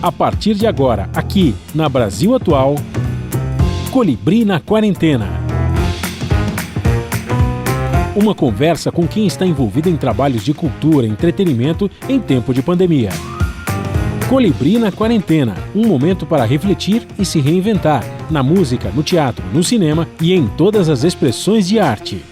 A partir de agora, aqui na Brasil Atual, Colibri na Quarentena. Uma conversa com quem está envolvido em trabalhos de cultura e entretenimento em tempo de pandemia. Colibri na Quarentena, um momento para refletir e se reinventar, na música, no teatro, no cinema e em todas as expressões de arte.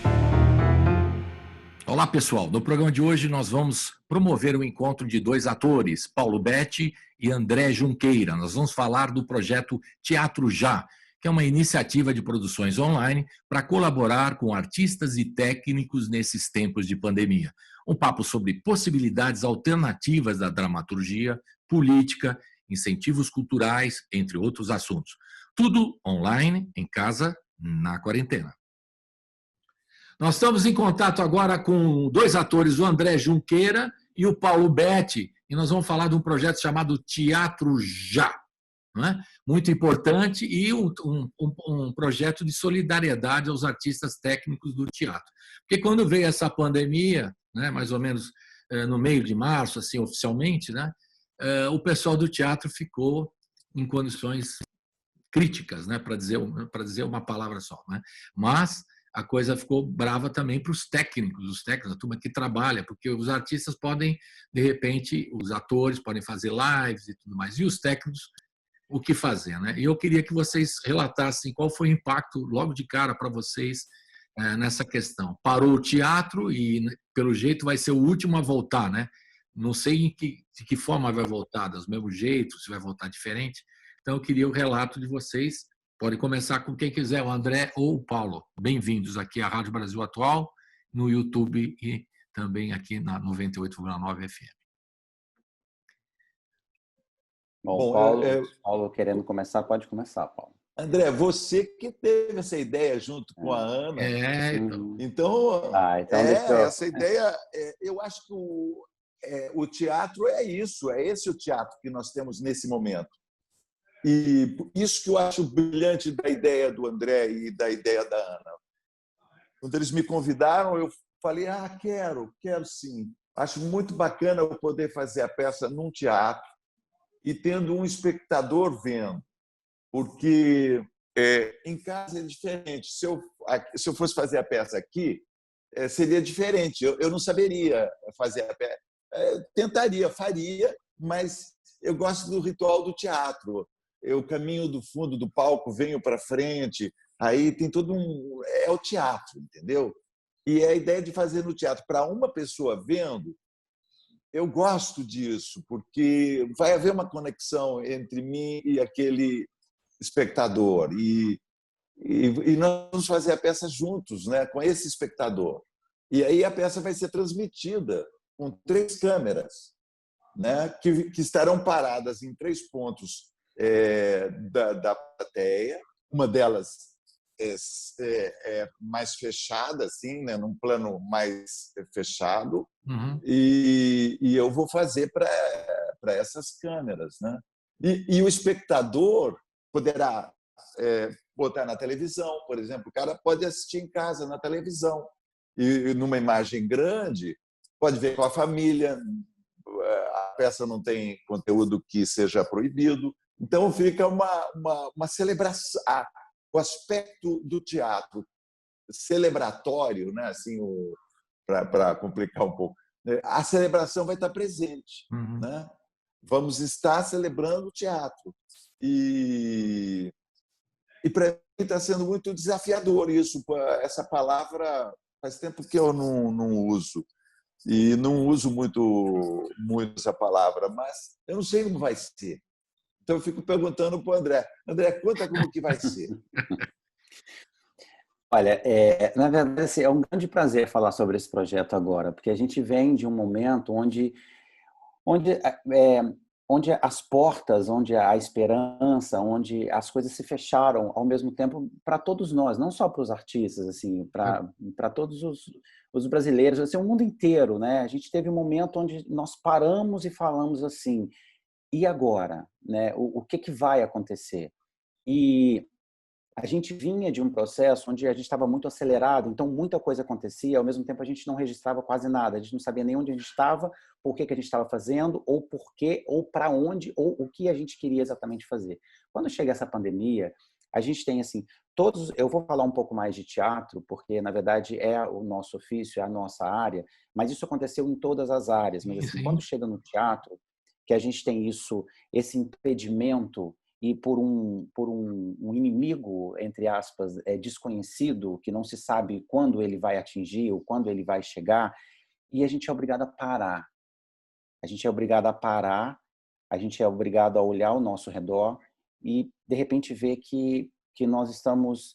Olá, pessoal. No programa de hoje nós vamos promover o encontro de dois atores, Paulo Betti e André Junqueira. Nós vamos falar do projeto Teatro Já, que é uma iniciativa de produções online para colaborar com artistas e técnicos nesses tempos de pandemia. Um papo sobre possibilidades alternativas da dramaturgia, política, incentivos culturais, entre outros assuntos. Tudo online, em casa, na quarentena. Nós estamos em contato agora com dois atores, o André Junqueira e o Paulo Betti, e nós vamos falar de um projeto chamado Teatro Já, não é? Muito importante, e um projeto de solidariedade aos artistas técnicos do teatro. Porque quando veio essa pandemia, né, mais ou menos no meio de março, assim, oficialmente, né, o pessoal do teatro ficou em condições críticas, né, para dizer uma palavra só, né? Mas a coisa ficou brava também para os técnicos, a turma que trabalha, porque os artistas podem, de repente, os atores podem fazer lives e tudo mais, e os técnicos, o que fazer, né? E eu queria que vocês relatassem qual foi o impacto, logo de cara, para vocês nessa questão. Parou o teatro e, pelo jeito, vai ser o último a voltar, né? Não sei de que forma vai voltar, do mesmo jeito, se vai voltar diferente. Então, eu queria o relato de vocês. Pode começar com quem quiser, o André ou o Paulo. Bem-vindos aqui à Rádio Brasil Atual, no YouTube e também aqui na 98,9 FM. Bom, Paulo querendo começar, pode começar, Paulo. André, você que teve essa ideia junto com a Ana. Então essa ideia, eu acho que o teatro é isso, é esse o teatro que nós temos nesse momento. E isso que eu acho brilhante da ideia do André e da ideia da Ana. Quando eles me convidaram, eu falei, quero sim. Acho muito bacana eu poder fazer a peça num teatro e tendo um espectador vendo. Porque em casa é diferente. Se eu fosse fazer a peça aqui, seria diferente. Eu não saberia fazer a peça. Tentaria, faria, mas eu gosto do ritual do teatro. Eu caminho do fundo do palco, venho para frente, aí tem todo é o teatro, entendeu? E é a ideia de fazer no teatro para uma pessoa vendo, eu gosto disso, porque vai haver uma conexão entre mim e aquele espectador, e nós vamos fazer a peça juntos, né, com esse espectador. E aí a peça vai ser transmitida com 3 câmeras, né, que estarão paradas em 3 pontos da plateia. Uma delas é mais fechada, assim, né, num plano mais fechado, e eu vou fazer para essas câmeras, né? E o espectador poderá botar na televisão, por exemplo, o cara pode assistir em casa na televisão e numa imagem grande pode ver com a família. A peça não tem conteúdo que seja proibido. Então, fica uma celebração. O aspecto do teatro celebratório, né? Assim, para complicar um pouco, a celebração vai estar presente. Né? Vamos estar celebrando o teatro. E para mim está sendo muito desafiador isso. Essa palavra faz tempo que eu não uso. E não uso muito essa palavra, mas eu não sei como vai ser. Então, eu fico perguntando para o André. André, conta como que vai ser. Olha, na verdade, assim, é um grande prazer falar sobre esse projeto agora, porque a gente vem de um momento onde as portas, onde a esperança, onde as coisas se fecharam ao mesmo tempo para todos nós, não só para os artistas, assim, para todos os brasileiros, assim, o mundo inteiro, né? A gente teve um momento onde nós paramos e falamos assim, e agora, né? O que vai acontecer? E a gente vinha de um processo onde a gente estava muito acelerado, então muita coisa acontecia, ao mesmo tempo a gente não registrava quase nada, a gente não sabia nem onde a gente estava, por que a gente estava fazendo, ou por quê, ou para onde, ou o que a gente queria exatamente fazer. Quando chega essa pandemia, a gente tem assim, eu vou falar um pouco mais de teatro, porque na verdade é o nosso ofício, é a nossa área, mas isso aconteceu em todas as áreas, mas assim, quando chega no teatro, que a gente tem esse impedimento e por um inimigo, entre aspas, desconhecido, que não se sabe quando ele vai atingir ou quando ele vai chegar, e a gente é obrigado a parar. A gente é obrigado a parar, a gente é obrigado a olhar ao nosso redor e, de repente, ver que nós estamos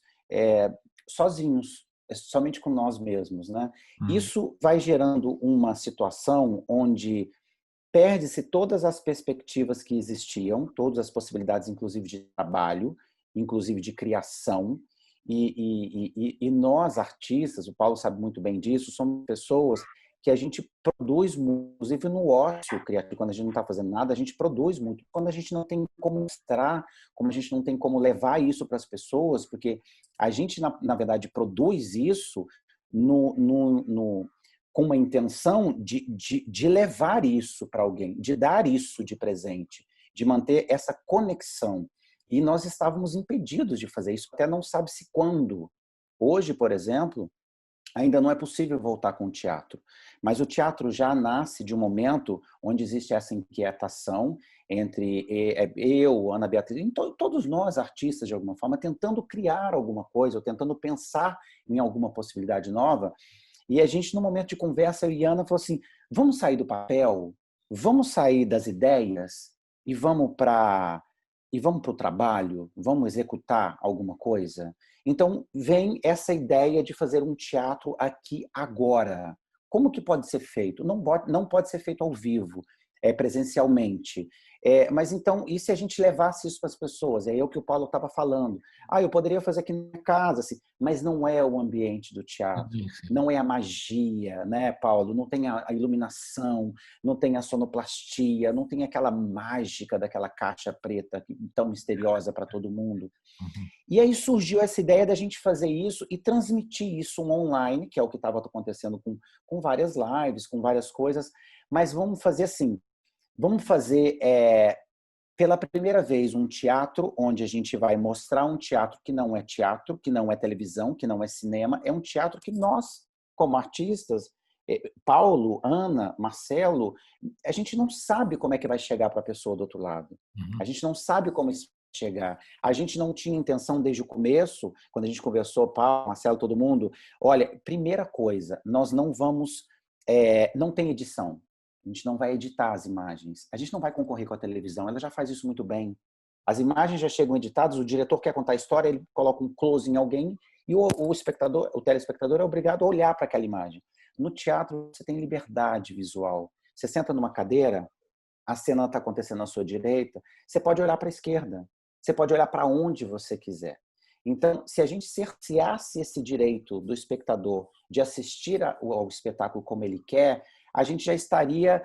sozinhos, somente com nós mesmos, né? Isso vai gerando uma situação onde perde-se todas as perspectivas que existiam, todas as possibilidades, inclusive de trabalho, inclusive de criação. E nós, artistas, o Paulo sabe muito bem disso, somos pessoas que a gente produz muito, inclusive no ócio criativo, quando a gente não está fazendo nada, a gente produz muito. Quando a gente não tem como mostrar, como a gente não tem como levar isso para as pessoas, porque a gente, na verdade, produz isso com uma intenção de levar isso para alguém, de dar isso de presente, de manter essa conexão. E nós estávamos impedidos de fazer isso, até não sabe-se quando. Hoje, por exemplo, ainda não é possível voltar com o teatro, mas o teatro já nasce de um momento onde existe essa inquietação entre eu, Ana Beatriz, todos nós artistas de alguma forma, tentando criar alguma coisa, ou tentando pensar em alguma possibilidade nova. E a gente, no momento de conversa, eu e Ana falou assim, vamos sair do papel, vamos sair das ideias e vamos para o trabalho, vamos executar alguma coisa. Então, vem essa ideia de fazer um teatro aqui agora. Como que pode ser feito? Não pode ser feito ao vivo, presencialmente. Mas então, e se a gente levasse isso para as pessoas? É o que o Paulo estava falando. Eu poderia fazer aqui na casa, assim, mas não é o ambiente do teatro, não é a magia, né, Paulo? Não tem a iluminação, não tem a sonoplastia, não tem aquela mágica daquela caixa preta tão misteriosa para todo mundo. E aí surgiu essa ideia da gente fazer isso e transmitir isso online, que é o que estava acontecendo com várias lives, com várias coisas, mas vamos fazer assim, vamos fazer pela primeira vez um teatro onde a gente vai mostrar um teatro, que não é televisão, que não é cinema, é um teatro que nós, como artistas, Paulo, Ana, Marcelo, a gente não sabe como é que vai chegar para a pessoa do outro lado. A gente não sabe como isso vai chegar. A gente não tinha intenção desde o começo, quando a gente conversou, Paulo, Marcelo, todo mundo, olha, primeira coisa, nós não vamos, não tem edição. A gente não vai editar as imagens. A gente não vai concorrer com a televisão. Ela já faz isso muito bem. As imagens já chegam editadas, o diretor quer contar a história, ele coloca um close em alguém e o espectador, o telespectador é obrigado a olhar para aquela imagem. No teatro, você tem liberdade visual. Você senta numa cadeira, a cena está acontecendo à sua direita, você pode olhar para a esquerda. Você pode olhar para onde você quiser. Então, se a gente cerceasse esse direito do espectador de assistir ao espetáculo como ele quer, a gente já estaria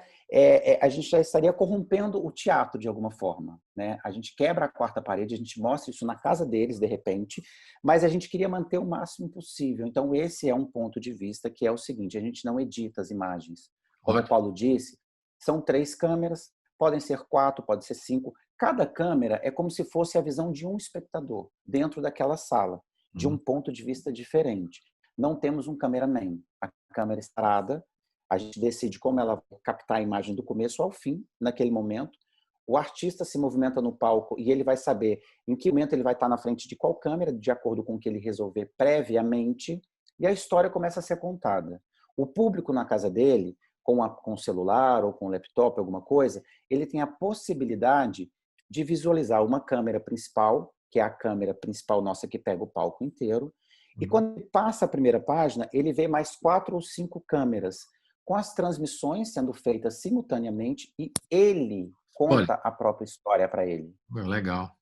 corrompendo o teatro de alguma forma, né? A gente quebra a quarta parede, a gente mostra isso na casa deles de repente, mas a gente queria manter o máximo possível. Então esse é um ponto de vista que é o seguinte: a gente não edita as imagens. Como o Paulo disse, são 3 câmeras, podem ser 4, pode ser 5. Cada câmera é como se fosse a visão de um espectador dentro daquela sala, de um ponto de vista diferente. Não temos um cameraman. A câmera é parada. A gente decide como ela vai captar a imagem do começo ao fim, naquele momento. O artista se movimenta no palco e ele vai saber em que momento ele vai estar na frente de qual câmera, de acordo com o que ele resolver previamente, e a história começa a ser contada. O público na casa dele, com o celular ou com o laptop, alguma coisa, ele tem a possibilidade de visualizar uma câmera principal, que é a câmera principal nossa que pega o palco inteiro, e quando ele passa a primeira página, ele vê mais 4 ou 5 câmeras, com as transmissões sendo feitas simultaneamente e ele conta a própria história para ele. Legal.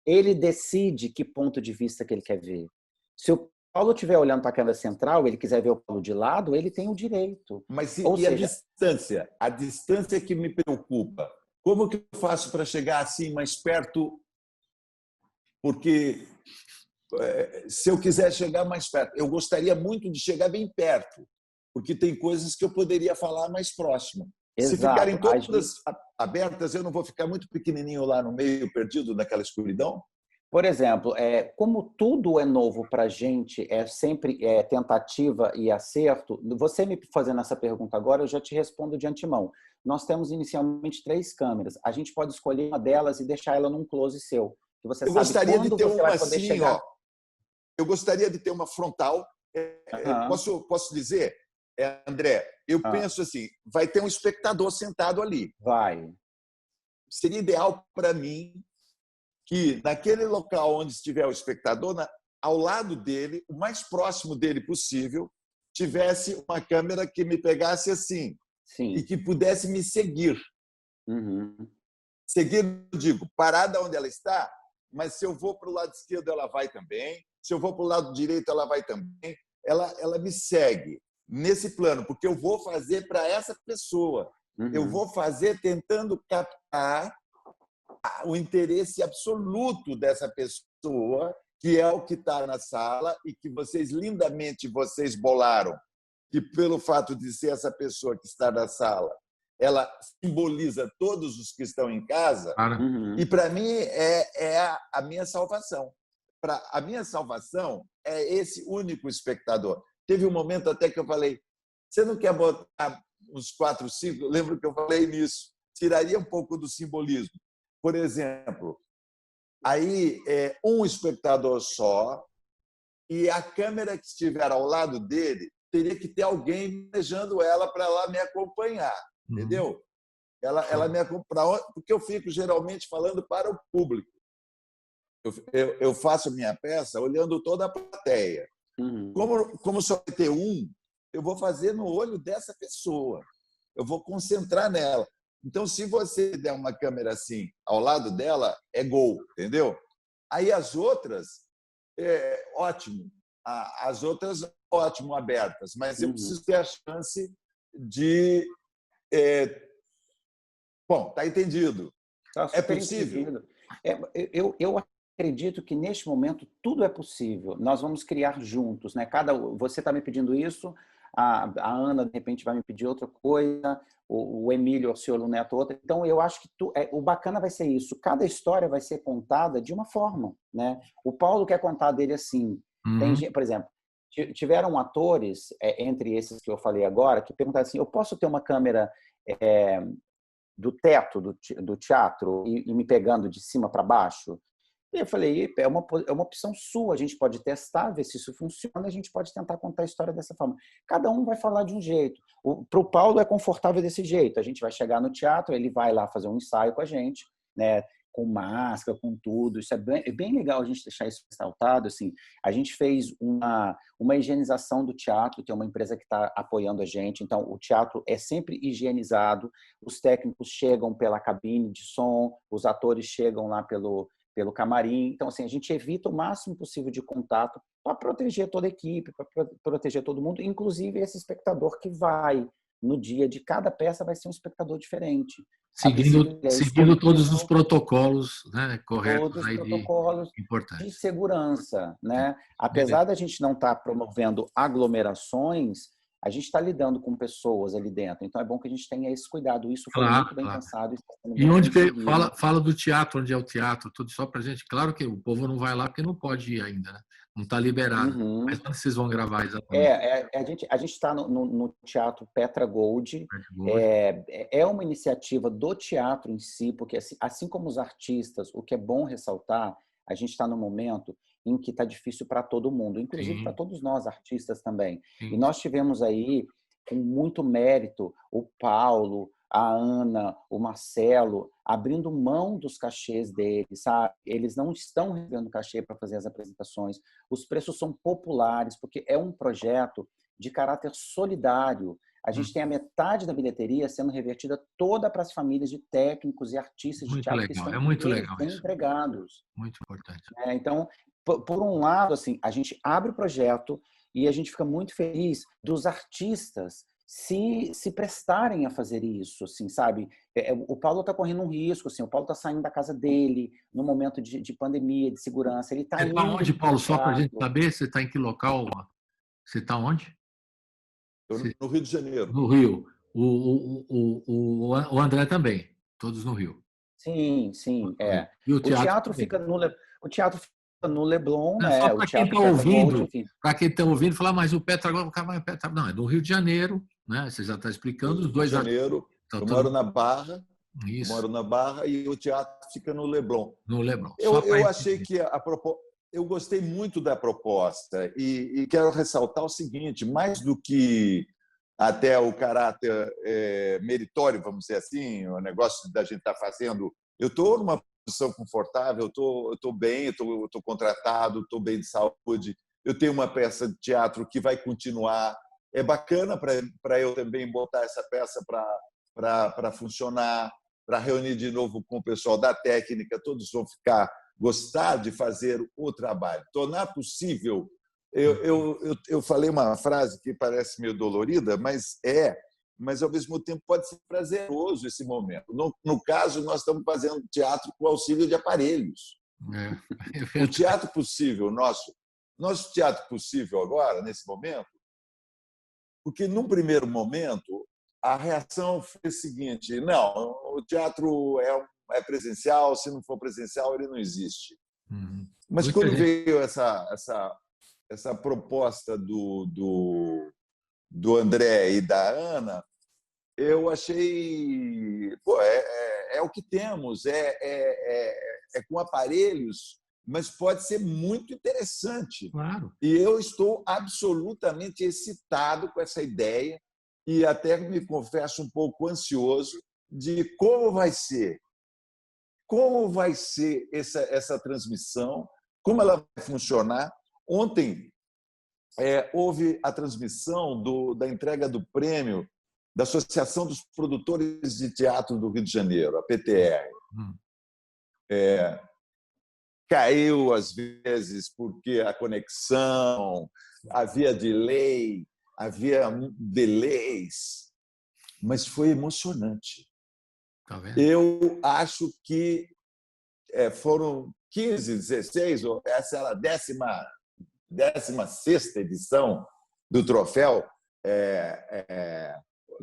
Ele decide que ponto de vista que ele quer ver. Se o Paulo estiver olhando para a câmera central, ele quiser ver o Paulo de lado, ele tem o direito. Mas e a distância? A distância que me preocupa. Como que eu faço para chegar assim mais perto? Porque se eu quiser chegar mais perto. Eu gostaria muito de chegar bem perto, porque tem coisas que eu poderia falar mais próximo. Exato. Se ficarem todas abertas, eu não vou ficar muito pequenininho lá no meio, perdido naquela escuridão? Por exemplo, como tudo é novo para a gente, é sempre tentativa e acerto, você me fazendo essa pergunta agora, eu já te respondo de antemão. Nós temos inicialmente 3 câmeras. A gente pode escolher uma delas e deixar ela num close seu. Que você eu sabe gostaria quando de ter você uma vai poder assim, chegar. Eu gostaria de ter uma frontal. Posso dizer, André, eu penso assim, vai ter um espectador sentado ali. Vai. Seria ideal para mim que naquele local onde estiver o espectador, ao lado dele, o mais próximo dele possível, tivesse uma câmera que me pegasse assim. Sim. E que pudesse me seguir. Uhum. Seguir, eu digo, parada onde ela está, mas se eu vou para o lado esquerdo, ela vai também. Se eu vou para o lado direito, ela vai também. Ela me segue nesse plano, porque eu vou fazer para essa pessoa. Uhum. Eu vou fazer tentando captar o interesse absoluto dessa pessoa, que é o que está na sala e que lindamente vocês bolaram, que pelo fato de ser essa pessoa que está na sala, ela simboliza todos os que estão em casa. Uhum. E para mim é a minha salvação. A minha salvação é esse único espectador. Teve um momento até que eu falei, você não quer botar uns 4, 5? Eu lembro que eu falei nisso. Tiraria um pouco do simbolismo. Por exemplo, aí um espectador só e a câmera que estiver ao lado dele teria que ter alguém manejando ela para ela me acompanhar, entendeu? Ela me acompanha, porque eu fico geralmente falando para o público. Eu faço minha peça olhando toda a plateia. Uhum. Como só vai ter um, eu vou fazer no olho dessa pessoa. Eu vou concentrar nela. Então, se você der uma câmera assim ao lado dela, é gol, entendeu? Aí as outras, ótimo. As outras, ótimo, abertas. Mas eu preciso ter a chance de... Bom, está entendido. É possível? Eu acredito que, neste momento, tudo é possível. Nós vamos criar juntos, né? Você está me pedindo isso, a Ana, de repente, vai me pedir outra coisa, o Emílio, o senhor Neto, outra. Então, eu acho que o bacana vai ser isso. Cada história vai ser contada de uma forma, né? O Paulo quer contar dele assim. Tem, por exemplo, tiveram atores, entre esses que eu falei agora, que perguntaram assim, eu posso ter uma câmera do teto do teatro e me pegando de cima para baixo? E eu falei, é uma opção sua, a gente pode testar, ver se isso funciona, a gente pode tentar contar a história dessa forma. Cada um vai falar de um jeito. Para o Paulo é confortável desse jeito, a gente vai chegar no teatro, ele vai lá fazer um ensaio com a gente, né, com máscara, com tudo. Isso é bem legal a gente deixar isso ressaltado. Assim, a gente fez uma higienização do teatro, tem uma empresa que está apoiando a gente, então o teatro é sempre higienizado, os técnicos chegam pela cabine de som, os atores chegam lá pelo camarim. Então, assim, a gente evita o máximo possível de contato para proteger toda a equipe, para proteger todo mundo, inclusive esse espectador que vai, no dia de cada peça, vai ser um espectador diferente. Seguindo todos os protocolos, né, corretos. Todos os protocolos de segurança, né? Sim. Apesar da gente não estar promovendo aglomerações, a gente está lidando com pessoas ali dentro. Então, é bom que a gente tenha esse cuidado. Isso foi muito bem pensado. E onde que fala do teatro, onde é o teatro, tudo só para a gente. Claro que o povo não vai lá porque não pode ir ainda, né? Não está liberado. Mas onde vocês vão gravar exatamente? A gente está no Teatro Petra Gold. É uma iniciativa do teatro em si, porque assim como os artistas, o que é bom ressaltar, a gente está no momento em que está difícil para todo mundo, inclusive para todos nós, artistas também. Sim. E nós tivemos aí, com muito mérito, o Paulo, a Ana, o Marcelo, abrindo mão dos cachês deles, sabe? Eles não estão recebendo cachê para fazer as apresentações. Os preços são populares, porque é um projeto de caráter solidário. A gente tem a metade da bilheteria sendo revertida toda para as famílias de técnicos e artistas de teatro que estão empregados. Muito importante. Então, por um lado, assim, a gente abre o projeto e a gente fica muito feliz dos artistas se prestarem a fazer isso, assim, sabe? O Paulo está correndo um risco, assim, o Paulo está saindo da casa dele no momento de pandemia, de segurança. Ele está indo. Está onde, Paulo? Só para a gente saber, você está em que local? Você está onde? No Rio de Janeiro. No Rio. O André também, todos no Rio. Sim, sim. E o teatro fica no Leblon, né? Só para quem está ouvindo, para quem está ouvindo, falar, mas o Petro agora não, é do Rio de Janeiro, né? Você já está explicando os dois. Rio de Janeiro. Eu moro na Barra. Isso. Moro na Barra e o teatro fica no Leblon. No Leblon. Eu achei que eu gostei muito da proposta e quero ressaltar o seguinte: mais do que até o caráter meritório, vamos dizer assim, o negócio da gente estar fazendo, eu estou numa posição confortável, eu estou bem, eu estou contratado, estou bem de saúde, eu tenho uma peça de teatro que vai continuar. É bacana para eu também botar essa peça para funcionar, para reunir de novo com o pessoal da técnica, todos vão gostar de fazer o trabalho, tornar possível. Eu falei uma frase que parece meio dolorida, mas ao mesmo tempo pode ser prazeroso esse momento. No caso, nós estamos fazendo teatro com auxílio de aparelhos. O teatro possível, nosso teatro possível agora, nesse momento, porque num primeiro momento a reação foi a seguinte: não, o teatro é presencial, se não for presencial ele não existe. Mas quando veio essa proposta do André e da Ana, eu achei, é o que temos, é com aparelhos, mas pode ser muito interessante. Claro. E eu estou absolutamente excitado com essa ideia e até me confesso um pouco ansioso de como vai ser essa transmissão, como ela vai funcionar. Ontem houve a transmissão da entrega do prêmio da Associação dos Produtores de Teatro do Rio de Janeiro, a PTR. Caiu às vezes porque a conexão, havia delay, havia delays, mas foi emocionante. Tá vendo? Eu acho que foram 15, 16, essa era a 16ª edição do troféu.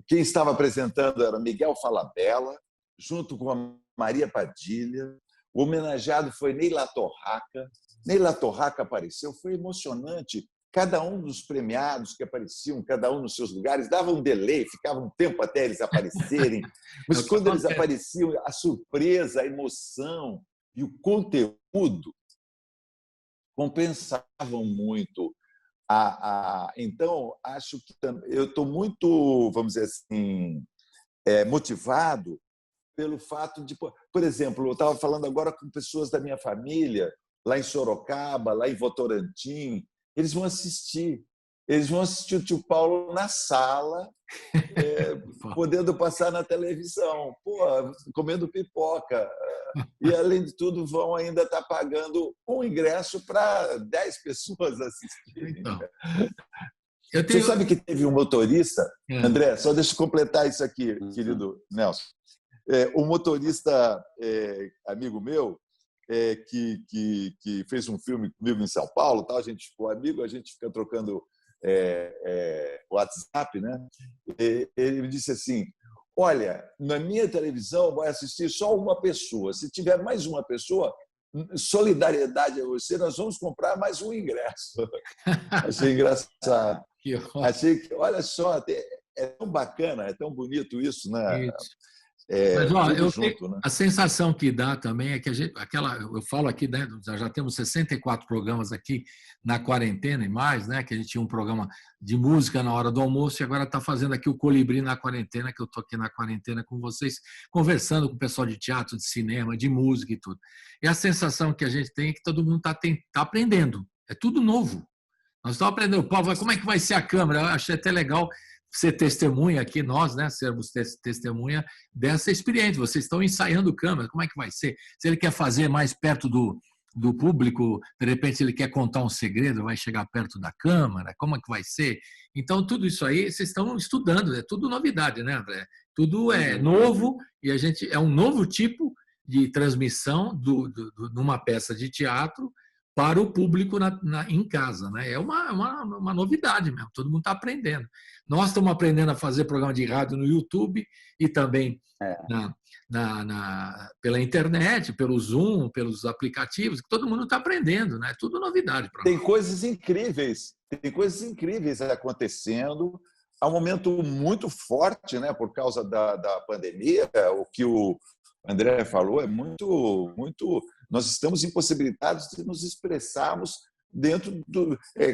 Quem estava apresentando era Miguel Falabella, junto com a Maria Padilha. O homenageado foi Neila Torraca. Neila Torraca apareceu, foi emocionante. Cada um dos premiados que apareciam, cada um nos seus lugares, dava um delay, ficava um tempo até eles aparecerem. Mas quando eles apareciam, a surpresa, a emoção e o conteúdo compensavam muito. Então, acho que eu estou muito, vamos dizer assim, motivado pelo fato de... Por exemplo, eu estava falando agora com pessoas da minha família, lá em Sorocaba, lá em Votorantim. Eles vão assistir o tio Paulo na sala, podendo passar na televisão, comendo pipoca. E, além de tudo, vão ainda estar pagando um ingresso para 10 pessoas assistirem. Então, Você sabe que teve um motorista... André, só deixa eu completar isso aqui, querido Nelson. Um motorista, amigo meu, que fez um filme comigo em São Paulo, a gente ficou amigo, a gente fica trocando WhatsApp, né? Ele me disse assim: olha, na minha televisão vai assistir só uma pessoa. Se tiver mais uma pessoa, solidariedade a você, nós vamos comprar mais um ingresso. Achei engraçado. Achei que, olha só, é tão bacana, é tão bonito isso, né? Isso. Mas, né? A sensação que dá também é que eu falo aqui, né, já temos 64 programas aqui na quarentena e mais, né, que a gente tinha um programa de música na hora do almoço e agora está fazendo aqui o Colibri na quarentena, que eu estou aqui na quarentena com vocês, conversando com o pessoal de teatro, de cinema, de música e tudo. E a sensação que a gente tem é que todo mundo está aprendendo, é tudo novo. Nós estamos aprendendo, Paulo, como é que vai ser a câmera? Eu achei até legal ser testemunha aqui, nós, né, sermos testemunha dessa experiência. Vocês estão ensaiando câmera, como é que vai ser? Se ele quer fazer mais perto do público, de repente ele quer contar um segredo, vai chegar perto da câmera, como é que vai ser? Então, tudo isso aí vocês estão estudando, é tudo novidade, né, André? Tudo é novo e é um novo tipo de transmissão numa peça de teatro para o público em casa, né? É uma novidade mesmo, todo mundo está aprendendo. Nós estamos aprendendo a fazer programa de rádio no YouTube e também pela internet, pelo Zoom, pelos aplicativos, que todo mundo está aprendendo, né? Tudo novidade para nós. Tem coisas incríveis acontecendo. Há um momento muito forte, né, por causa da pandemia. O que o André falou é muito. Nós estamos impossibilitados de nos expressarmos dentro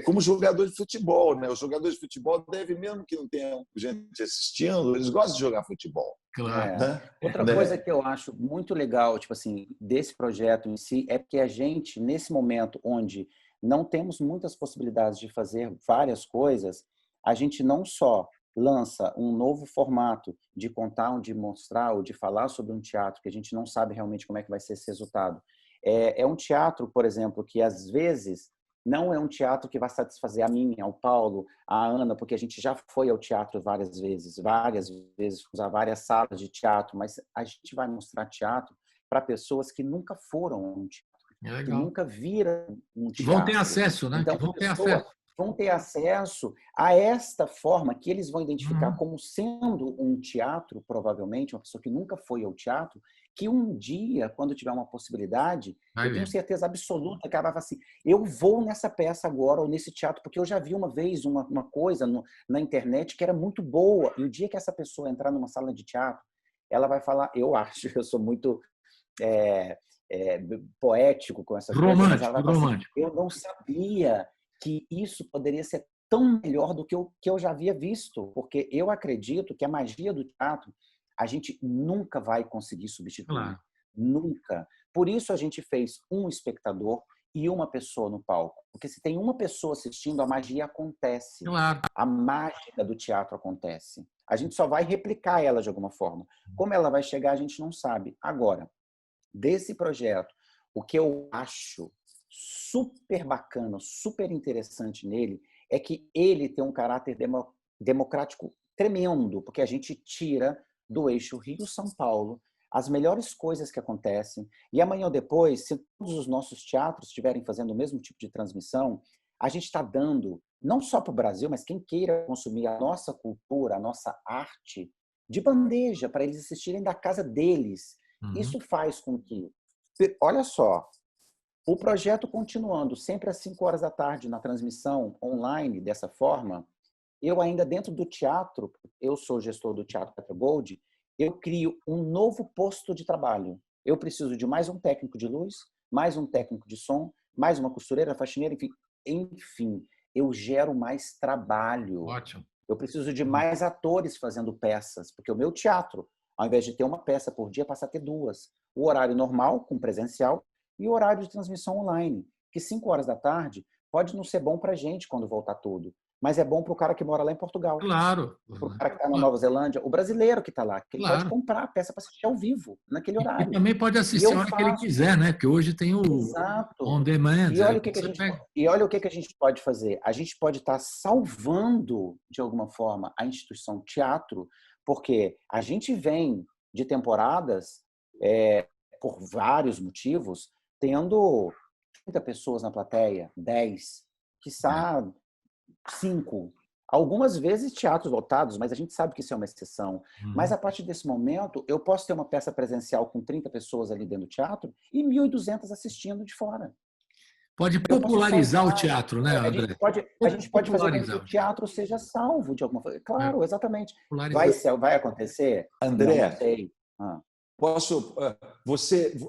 como jogadores de futebol, né? Os jogadores de futebol devem, mesmo que não tenham gente assistindo, eles gostam de jogar futebol. Claro. Né? Outra coisa que eu acho muito legal, tipo assim, desse projeto em si, é que a gente, nesse momento onde não temos muitas possibilidades de fazer várias coisas, a gente não só lança um novo formato de contar, ou de mostrar, ou de falar sobre um teatro que a gente não sabe realmente como é que vai ser esse resultado. É um teatro, por exemplo, que às vezes não é um teatro que vai satisfazer a mim, ao Paulo, a Ana, porque a gente já foi ao teatro várias vezes, usar várias salas de teatro, mas a gente vai mostrar teatro para pessoas que nunca foram a um teatro, que nunca viram um teatro. Vão ter acesso, né? Então, vão ter acesso a esta forma que eles vão identificar como sendo um teatro, provavelmente, uma pessoa que nunca foi ao teatro, que um dia, quando tiver uma possibilidade, eu tenho certeza absoluta que ela vai falar assim, eu vou nessa peça agora, ou nesse teatro, porque eu já vi uma vez uma coisa na internet que era muito boa, e o dia que essa pessoa entrar numa sala de teatro, ela vai falar, eu acho, eu sou muito poético com essas coisas, mas ela vai falar assim, eu não sabia que isso poderia ser tão melhor do que eu já havia visto, porque eu acredito que a magia do teatro a gente nunca vai conseguir substituir. Claro. Nunca. Por isso a gente fez um espectador e uma pessoa no palco. Porque se tem uma pessoa assistindo, a magia acontece. Claro. A mágica do teatro acontece. A gente só vai replicar ela de alguma forma. Como ela vai chegar, a gente não sabe. Agora, desse projeto, o que eu acho super bacana, super interessante nele, é que ele tem um caráter democrático tremendo, porque a gente tira do eixo Rio-São Paulo as melhores coisas que acontecem, e amanhã ou depois, se todos os nossos teatros estiverem fazendo o mesmo tipo de transmissão, a gente está dando, não só para o Brasil, mas quem queira consumir a nossa cultura, a nossa arte, de bandeja, para eles assistirem da casa deles. Isso faz com que, olha só, o projeto continuando sempre às 5 horas da tarde na transmissão online, dessa forma, eu ainda dentro do teatro, eu sou gestor do Teatro Petra Gold, eu crio um novo posto de trabalho. Eu preciso de mais um técnico de luz, mais um técnico de som, mais uma costureira, faxineira, enfim, eu gero mais trabalho. Ótimo. Eu preciso de mais atores fazendo peças, porque o meu teatro, ao invés de ter uma peça por dia, passa a ter 2. O horário normal, com presencial, e o horário de transmissão online, que 5 horas da tarde pode não ser bom para a gente quando voltar tudo, mas é bom para o cara que mora lá em Portugal. Claro. Para o cara que está na Nova Zelândia, o brasileiro que está lá, que ele pode comprar a peça para assistir ao vivo, naquele horário. E também pode assistir a hora que ele quiser, né? Porque hoje tem o on demand. E olha o que a gente pode fazer. A gente pode estar salvando, de alguma forma, a instituição teatro, porque a gente vem de temporadas, por vários motivos, tendo 30 pessoas na plateia, 10, quiçá 5. Algumas vezes teatros lotados, mas a gente sabe que isso é uma exceção. Mas a partir desse momento, eu posso ter uma peça presencial com 30 pessoas ali dentro do teatro e 1.200 assistindo de fora. Pode popularizar o teatro, né, André? A gente pode fazer com que o teatro seja salvo de alguma forma. Claro, exatamente. Vai acontecer? André, não sei.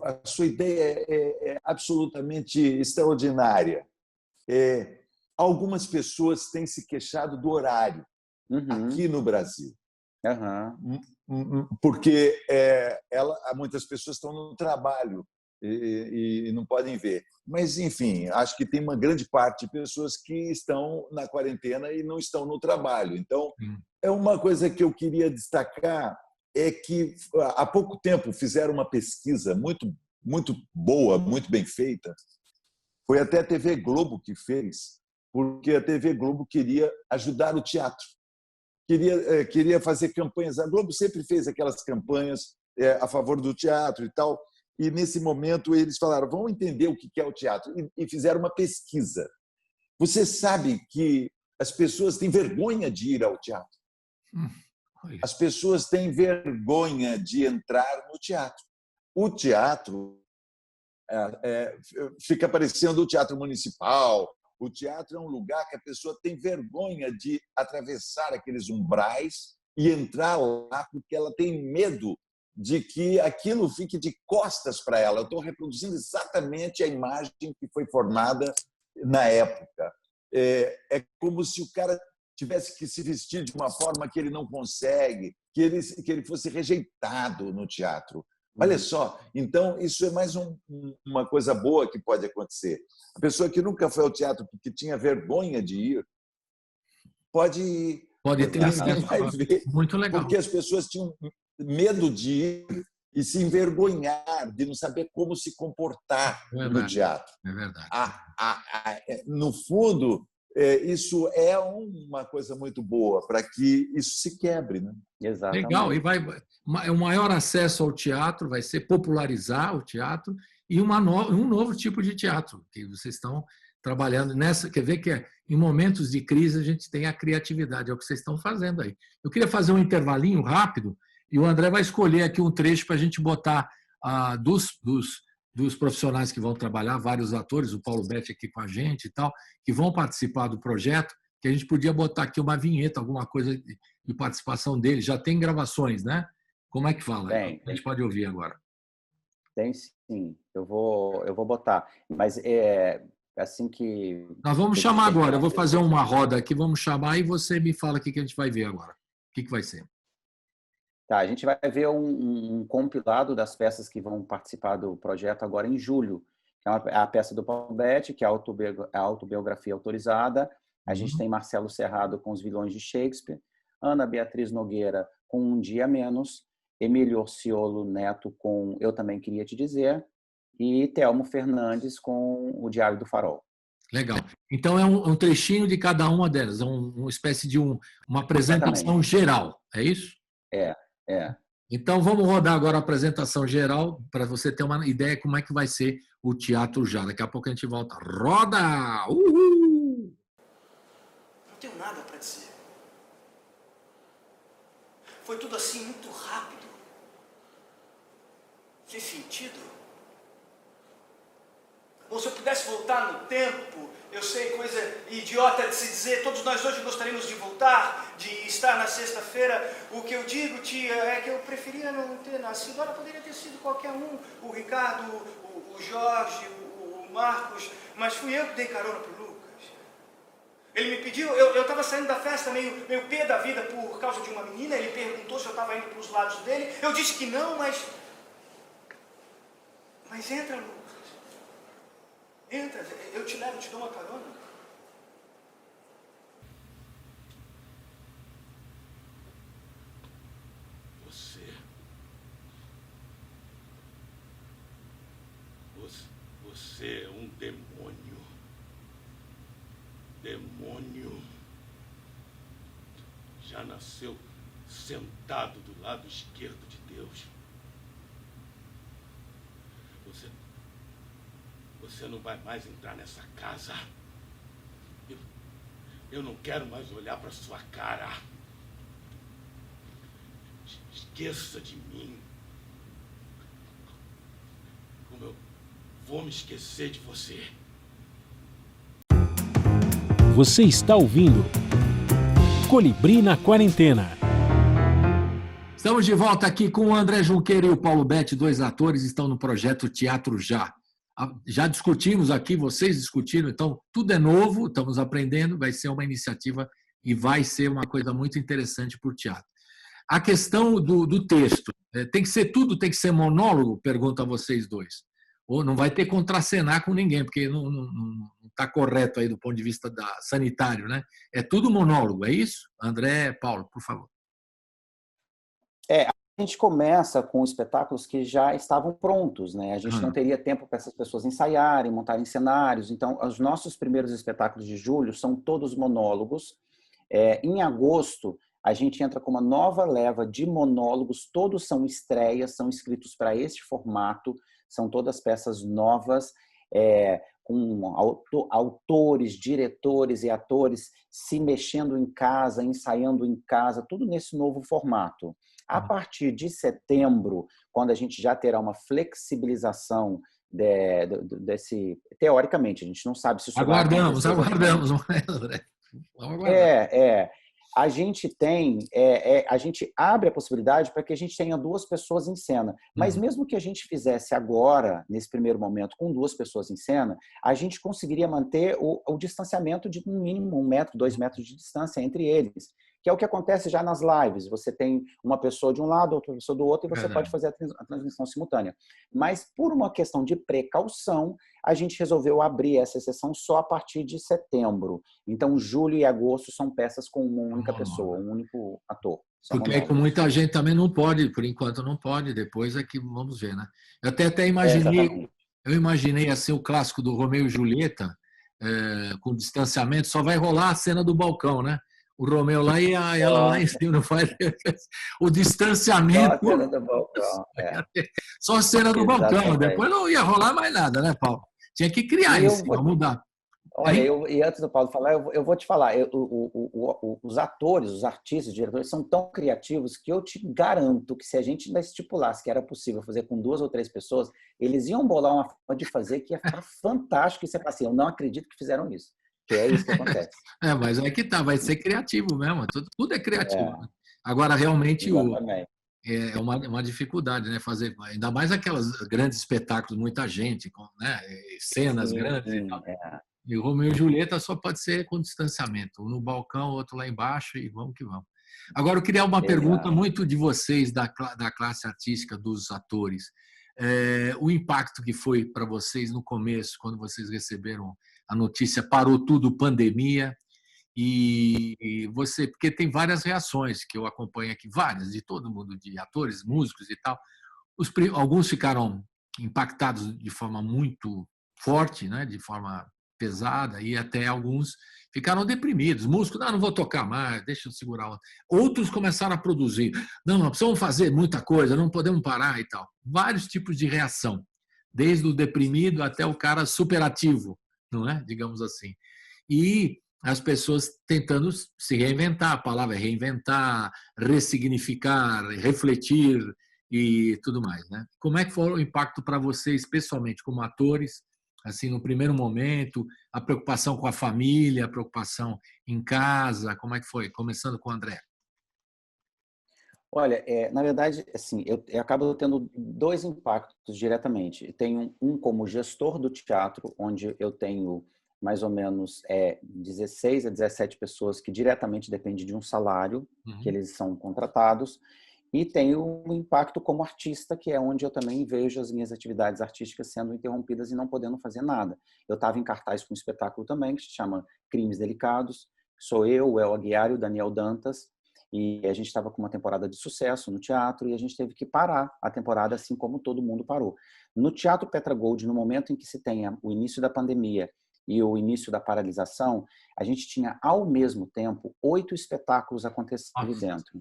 A sua ideia é absolutamente extraordinária. Algumas pessoas têm se queixado do horário aqui no Brasil. Porque muitas pessoas estão no trabalho e não podem ver. Mas, enfim, acho que tem uma grande parte de pessoas que estão na quarentena e não estão no trabalho. Então, é uma coisa que eu queria destacar, é que há pouco tempo fizeram uma pesquisa muito boa, muito bem feita, Foi até a TV Globo que fez, porque a TV Globo queria ajudar o teatro. Queria fazer campanhas. A Globo sempre fez aquelas campanhas a favor do teatro e tal. E, nesse momento, eles falaram, vamos entender o que é o teatro. E fizeram uma pesquisa. Você sabe que as pessoas têm vergonha de ir ao teatro. As pessoas têm vergonha de entrar no teatro. O teatro fica parecendo o teatro municipal. O teatro é um lugar que a pessoa tem vergonha de atravessar aqueles umbrais e entrar lá porque ela tem medo de que aquilo fique de costas para ela. Eu estou reproduzindo exatamente a imagem que foi formada na época. É como se o cara tivesse que se vestir de uma forma que ele não consegue, que ele fosse rejeitado no teatro. Olha só, então isso é mais uma coisa boa que pode acontecer. A pessoa que nunca foi ao teatro porque tinha vergonha de ir, pode ir. Pode ter vai ver, muito legal. Porque as pessoas tinham medo de ir e se envergonhar, de não saber como se comportar no teatro. É verdade. No fundo, isso é uma coisa muito boa para que isso se quebre, né? Exatamente. Legal, e o maior acesso ao teatro vai ser popularizar o teatro e um novo tipo de teatro que vocês estão trabalhando nessa. Quer ver que em momentos de crise a gente tem a criatividade, é o que vocês estão fazendo aí. Eu queria fazer um intervalinho rápido e o André vai escolher aqui um trecho para a gente botar dos profissionais que vão trabalhar, vários atores, o Paulo Betti aqui com a gente e tal, que vão participar do projeto, que a gente podia botar aqui uma vinheta, alguma coisa de participação deles. Já tem gravações, né? Como é que fala? Tem. A gente pode ouvir agora. Tem sim, eu vou botar. Mas assim que... Nós vamos chamar agora, eu vou fazer uma roda aqui, vamos chamar e você me fala o que a gente vai ver agora. O que vai ser? Tá, a gente vai ver um compilado das peças que vão participar do projeto agora em julho. É a peça do Paulo Betti, que é a autobiografia autorizada. A gente tem Marcelo Serrado com Os Vilões de Shakespeare, Ana Beatriz Nogueira com Um Dia Menos, Emílio Orciolo Neto com Eu Também Queria Te Dizer e Telmo Fernandes com O Diário do Farol. Legal. Então é um trechinho de cada uma delas, é uma espécie de uma apresentação geral, é isso? É. Então vamos rodar agora a apresentação geral para você ter uma ideia de como é que vai ser o teatro já. Daqui a pouco a gente volta. Roda! Uhul! Não tenho nada para dizer. Foi tudo assim muito rápido. Sem sentido. Ou se eu pudesse voltar no tempo, eu sei, coisa idiota de se dizer, todos nós hoje gostaríamos de voltar, de estar na sexta-feira. O que eu digo, tia, é que eu preferia não ter nascido. Ela poderia ter sido qualquer um, o Ricardo, o Jorge, o Marcos, mas fui eu que dei carona pro Lucas. Ele me pediu, eu estava saindo da festa meio pé da vida por causa de uma menina, ele perguntou se eu estava indo para os lados dele, eu disse que não, mas entra, Lucas. Entra, eu te levo, te dou uma carona. Você é um demônio. Demônio. Já nasceu sentado do lado esquerdo de Deus. Você não vai mais entrar nessa casa. Eu não quero mais olhar para sua cara. Esqueça de mim. Como eu vou me esquecer de você. Você está ouvindo Colibri na Quarentena. Estamos de volta aqui com o André Junqueira e o Paulo Betti, dois atores, estão no projeto Teatro Já. Já discutimos aqui, vocês discutiram, então tudo é novo, estamos aprendendo, vai ser uma iniciativa e vai ser uma coisa muito interessante para o teatro. A questão do texto, tem que ser monólogo? Pergunto a vocês dois. Ou não vai ter contracenar com ninguém, porque não está correto aí do ponto de vista sanitário, né? É tudo monólogo, é isso? André, Paulo, por favor. gente começa com espetáculos que já estavam prontos, né? A gente não teria tempo para essas pessoas ensaiarem, montarem cenários. Então, os nossos primeiros espetáculos de julho são todos monólogos. Em agosto, a gente entra com uma nova leva de monólogos, todos são estreias, são escritos para este formato, são todas peças novas, com autores, diretores e atores se mexendo em casa, ensaiando em casa, tudo nesse novo formato. A partir de setembro, quando a gente já terá uma flexibilização desse... Teoricamente, a gente não sabe se isso aguardamos, André. A gente tem, a gente abre a possibilidade para que a gente tenha 2 pessoas em cena. Mas mesmo que a gente fizesse agora, nesse primeiro momento, com 2 pessoas em cena, a gente conseguiria manter o distanciamento de no mínimo 1 metro, 2 metros de distância entre eles, que é o que acontece já nas lives. Você tem uma pessoa de um lado, outra pessoa do outro, e você pode fazer a transmissão simultânea. Mas, por uma questão de precaução, a gente resolveu abrir essa exceção só a partir de setembro. Então, julho e agosto são peças com uma única pessoa, um único ator. Porque aí com muita gente também não pode, por enquanto não pode, depois é que vamos ver, né? Eu até imaginei, imaginei assim o clássico do Romeu e Julieta, com distanciamento, só vai rolar a cena do balcão, né? O Romeu lá e ela lá em cima, não faz o distanciamento. Só a cena do balcão. Só a cena do balcão, depois não ia rolar mais nada, né, Paulo? Tinha que criar isso, mudar. Olha, e antes do Paulo falar, eu vou te falar, os atores, os artistas, os diretores são tão criativos que eu te garanto que se a gente ainda estipulasse que era possível fazer com 2 ou 3 pessoas, eles iam bolar uma forma de fazer que ia ficar fantástico. E você fala assim, eu não acredito que fizeram isso. Que é isso que acontece. Mas aí que tá, vai ser criativo mesmo, tudo é criativo. Agora, realmente, é uma dificuldade, né? Fazer, ainda mais aquelas grandes espetáculos, muita gente, né? Cenas grandes e tal. E o Romeu e Julieta só pode ser com distanciamento, um no balcão, outro lá embaixo, e vamos que vamos. Agora, eu queria uma pergunta muito de vocês, da classe artística, dos atores. O impacto que foi para vocês no começo, quando vocês receberam a notícia, parou tudo, pandemia, e você, porque tem várias reações que eu acompanho aqui, várias, de todo mundo, de atores, músicos e tal. Alguns ficaram impactados de forma muito forte, né, de forma pesada, e até alguns ficaram deprimidos. Músicos, não vou tocar mais, deixa eu segurar. Outros começaram a produzir. Não, precisamos fazer muita coisa, não podemos parar e tal. Vários tipos de reação, desde o deprimido até o cara superativo, não é? Digamos assim. E as pessoas tentando se reinventar, a palavra é reinventar, ressignificar, refletir e tudo mais, né? Como é que foi o impacto para vocês, pessoalmente, como atores, assim, no primeiro momento, a preocupação com a família, a preocupação em casa, como é que foi? Começando com o André. Olha, na verdade, assim, eu acabo tendo 2 impactos diretamente. Tenho um como gestor do teatro, onde eu tenho mais ou menos 16 a 17 pessoas que diretamente dependem de um salário, que eles são contratados, e tenho um impacto como artista, que é onde eu também vejo as minhas atividades artísticas sendo interrompidas e não podendo fazer nada. Eu estava em cartaz com um espetáculo também, que se chama Crimes Delicados, sou eu, o El Aguiar e o Daniel Dantas, e a gente estava com uma temporada de sucesso no teatro e a gente teve que parar a temporada, assim como todo mundo parou. No Teatro Petra Gold, no momento em que se tenha o início da pandemia e o início da paralisação, a gente tinha, ao mesmo tempo, 8 espetáculos acontecendo ali dentro.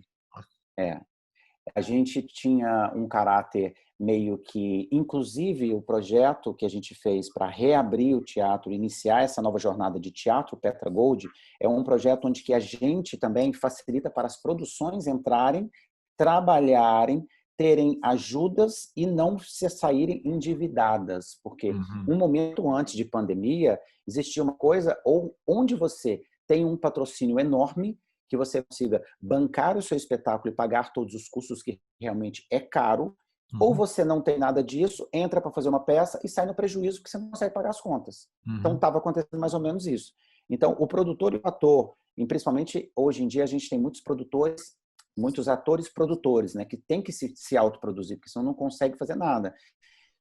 A gente tinha um caráter meio que, inclusive o projeto que a gente fez para reabrir o teatro, iniciar essa nova jornada de Teatro Petra Gold, é um projeto onde que a gente também facilita para as produções entrarem, trabalharem, terem ajudas e não se saírem endividadas, porque um momento antes de pandemia existia uma coisa onde você tem um patrocínio enorme, que você consiga bancar o seu espetáculo e pagar todos os custos, que realmente é caro, ou você não tem nada disso, entra para fazer uma peça e sai no prejuízo porque você não consegue pagar as contas. Então, estava acontecendo mais ou menos isso. Então, o produtor e o ator, e principalmente hoje em dia a gente tem muitos produtores, muitos atores produtores, né, que tem que se autoproduzir, porque senão não consegue fazer nada.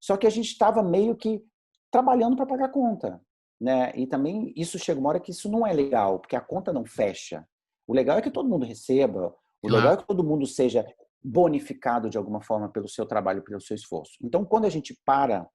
Só que a gente estava meio que trabalhando para pagar a conta, né? E também isso chega uma hora que isso não é legal, porque a conta não fecha. O legal é que todo mundo receba, o legal é que todo mundo seja bonificado de alguma forma pelo seu trabalho, pelo seu esforço. Então, quando a gente para,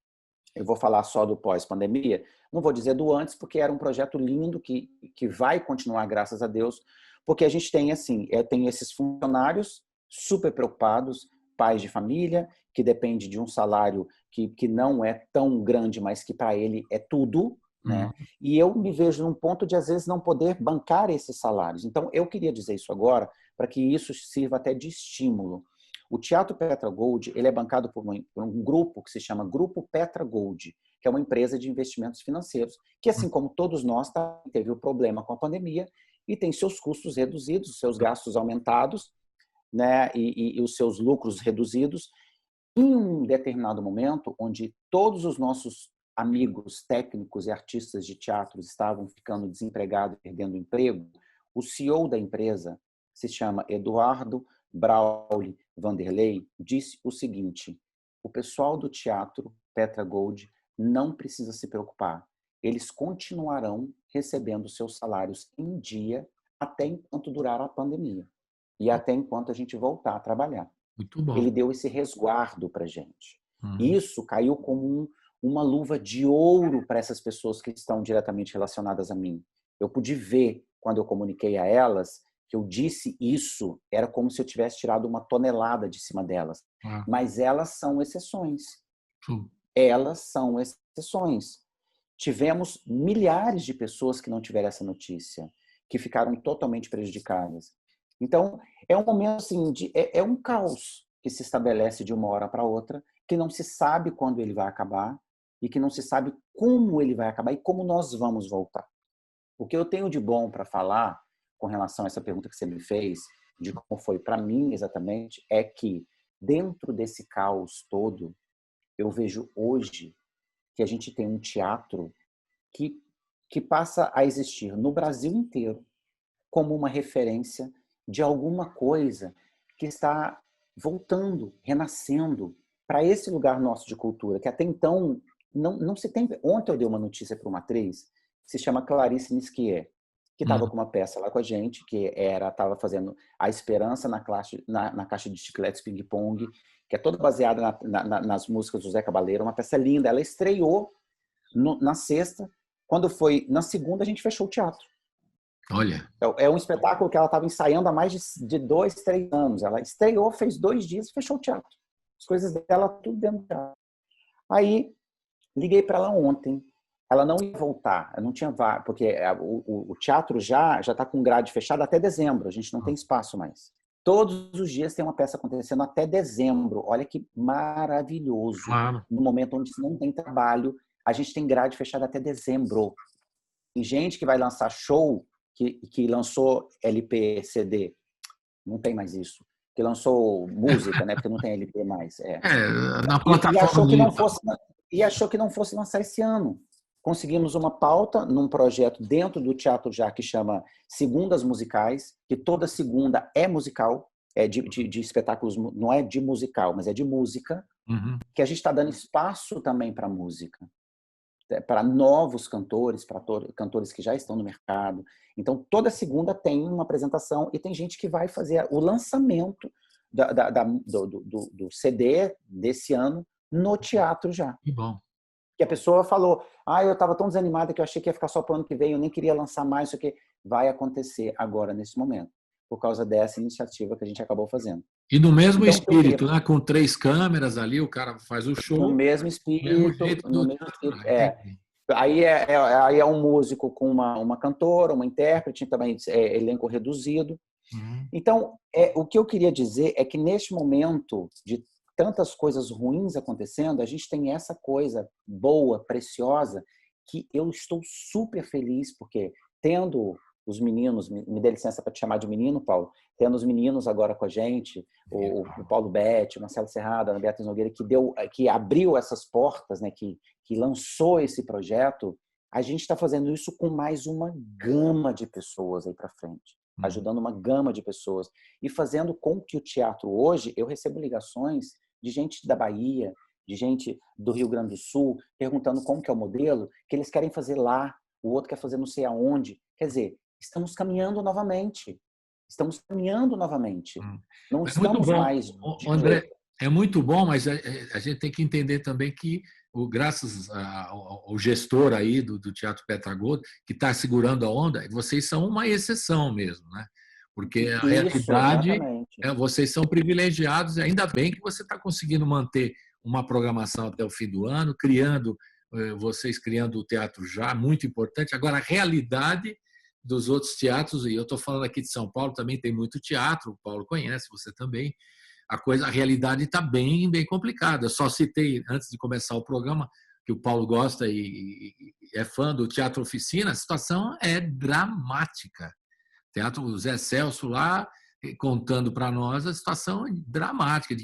eu vou falar só do pós-pandemia, não vou dizer do antes, porque era um projeto lindo que vai continuar, graças a Deus, porque a gente tem, assim, tem esses funcionários super preocupados, pais de família, que depende de um salário que não é tão grande, mas que para ele é tudo, né? E eu me vejo num ponto de, às vezes, não poder bancar esses salários. Então, eu queria dizer isso agora, para que isso sirva até de estímulo. O Teatro Petra Gold, ele é bancado por um grupo que se chama Grupo Petra Gold, que é uma empresa de investimentos financeiros, que, assim como todos nós, teve o problema com a pandemia e tem seus custos reduzidos, seus gastos aumentados, né, e os seus lucros reduzidos. Em um determinado momento, onde todos os nossos amigos técnicos e artistas de teatro estavam ficando desempregados e perdendo emprego, o CEO da empresa, se chama Eduardo Brauli Vanderlei, disse o seguinte: o pessoal do Teatro Petra Gold não precisa se preocupar. Eles continuarão recebendo seus salários em dia até enquanto durar a pandemia e até enquanto a gente voltar a trabalhar. Muito bom. Ele deu esse resguardo para a gente. Isso caiu como uma luva de ouro para essas pessoas que estão diretamente relacionadas a mim. Eu pude ver, quando eu comuniquei a elas, que eu disse isso, era como se eu tivesse tirado uma tonelada de cima delas. Mas elas são exceções. Elas são exceções. Tivemos milhares de pessoas que não tiveram essa notícia, que ficaram totalmente prejudicadas. Então, é um momento assim, é um caos que se estabelece de uma hora para outra, que não se sabe quando ele vai acabar e que não se sabe como ele vai acabar e como nós vamos voltar. O que eu tenho de bom para falar com relação a essa pergunta que você me fez, de como foi para mim exatamente, é que dentro desse caos todo, eu vejo hoje que a gente tem um teatro que passa a existir no Brasil inteiro como uma referência de alguma coisa que está voltando, renascendo para esse lugar nosso de cultura, que até então não se tem. Ontem eu dei uma notícia para uma atriz que se chama Clarice Nisquier, que estava com uma peça lá com a gente, que estava fazendo A Esperança na Caixa de Chicletes Ping Pong, que é toda baseada nas músicas do Zé Cabaleiro, uma peça linda. Ela estreou na sexta. Quando foi na segunda, a gente fechou o teatro. Olha. É um espetáculo que ela estava ensaiando há mais de 2, 3 anos. Ela estreou, fez 2 dias e fechou o teatro. As coisas dela, tudo dentro do teatro. Aí, liguei para ela ontem. Ela não ia voltar, não tinha vaga, porque o teatro já está com grade fechada até dezembro. A gente não tem espaço mais. Todos os dias tem uma peça acontecendo até dezembro. Olha que maravilhoso. Claro. No momento onde não tem trabalho, a gente tem grade fechada até dezembro. Tem gente que vai lançar show, que lançou LP, CD. Não tem mais isso. Que lançou música, né? Porque não tem LP mais. Na plataforma. E achou que não fosse lançar esse ano. Conseguimos uma pauta num projeto dentro do Teatro Já que chama Segundas Musicais, que toda segunda é musical, é de espetáculos, não é de musical, mas é de música, que a gente está dando espaço também para música, para novos cantores, para cantores que já estão no mercado. Então, toda segunda tem uma apresentação e tem gente que vai fazer o lançamento do CD desse ano no Teatro Já. Que bom. Que a pessoa falou, eu estava tão desanimada que eu achei que ia ficar só para o ano que vem, eu nem queria lançar mais, isso aqui vai acontecer agora, nesse momento, por causa dessa iniciativa que a gente acabou fazendo. E no mesmo espírito, né? Com 3 câmeras ali, o cara faz o show. No mesmo espírito. Aí é um músico com uma cantora, uma intérprete, também elenco reduzido. Então, o que eu queria dizer é que neste momento de tantas coisas ruins acontecendo, a gente tem essa coisa boa, preciosa, que eu estou super feliz, porque tendo os meninos, me dê licença para te chamar de menino, Paulo, tendo os meninos agora com a gente, o Paulo Betti, o Marcelo Serrada, a Beatriz Nogueira, que abriu essas portas, né, que lançou esse projeto, a gente está fazendo isso com mais uma gama de pessoas aí para frente, ajudando uma gama de pessoas e fazendo com que o teatro hoje, eu recebo ligações de gente da Bahia, de gente do Rio Grande do Sul, perguntando como que é o modelo, que eles querem fazer lá, o outro quer fazer não sei aonde. Quer dizer, estamos caminhando novamente. Estamos caminhando novamente. Não É estamos muito bom, mais... André, é muito bom, mas a gente tem que entender também que, graças ao gestor aí do Teatro Petra Gold, que está segurando a onda, vocês são uma exceção mesmo, né? Porque a realidade, vocês são privilegiados, e ainda bem que você está conseguindo manter uma programação até o fim do ano, vocês criando o Teatro Já, muito importante. Agora, a realidade dos outros teatros, e eu estou falando aqui de São Paulo, também tem muito teatro, o Paulo conhece, você também, a realidade está bem complicada. Eu só citei, antes de começar o programa, que o Paulo gosta e é fã do Teatro Oficina, a situação é dramática. Teatro Zé Celso lá, contando para nós, a situação é dramática,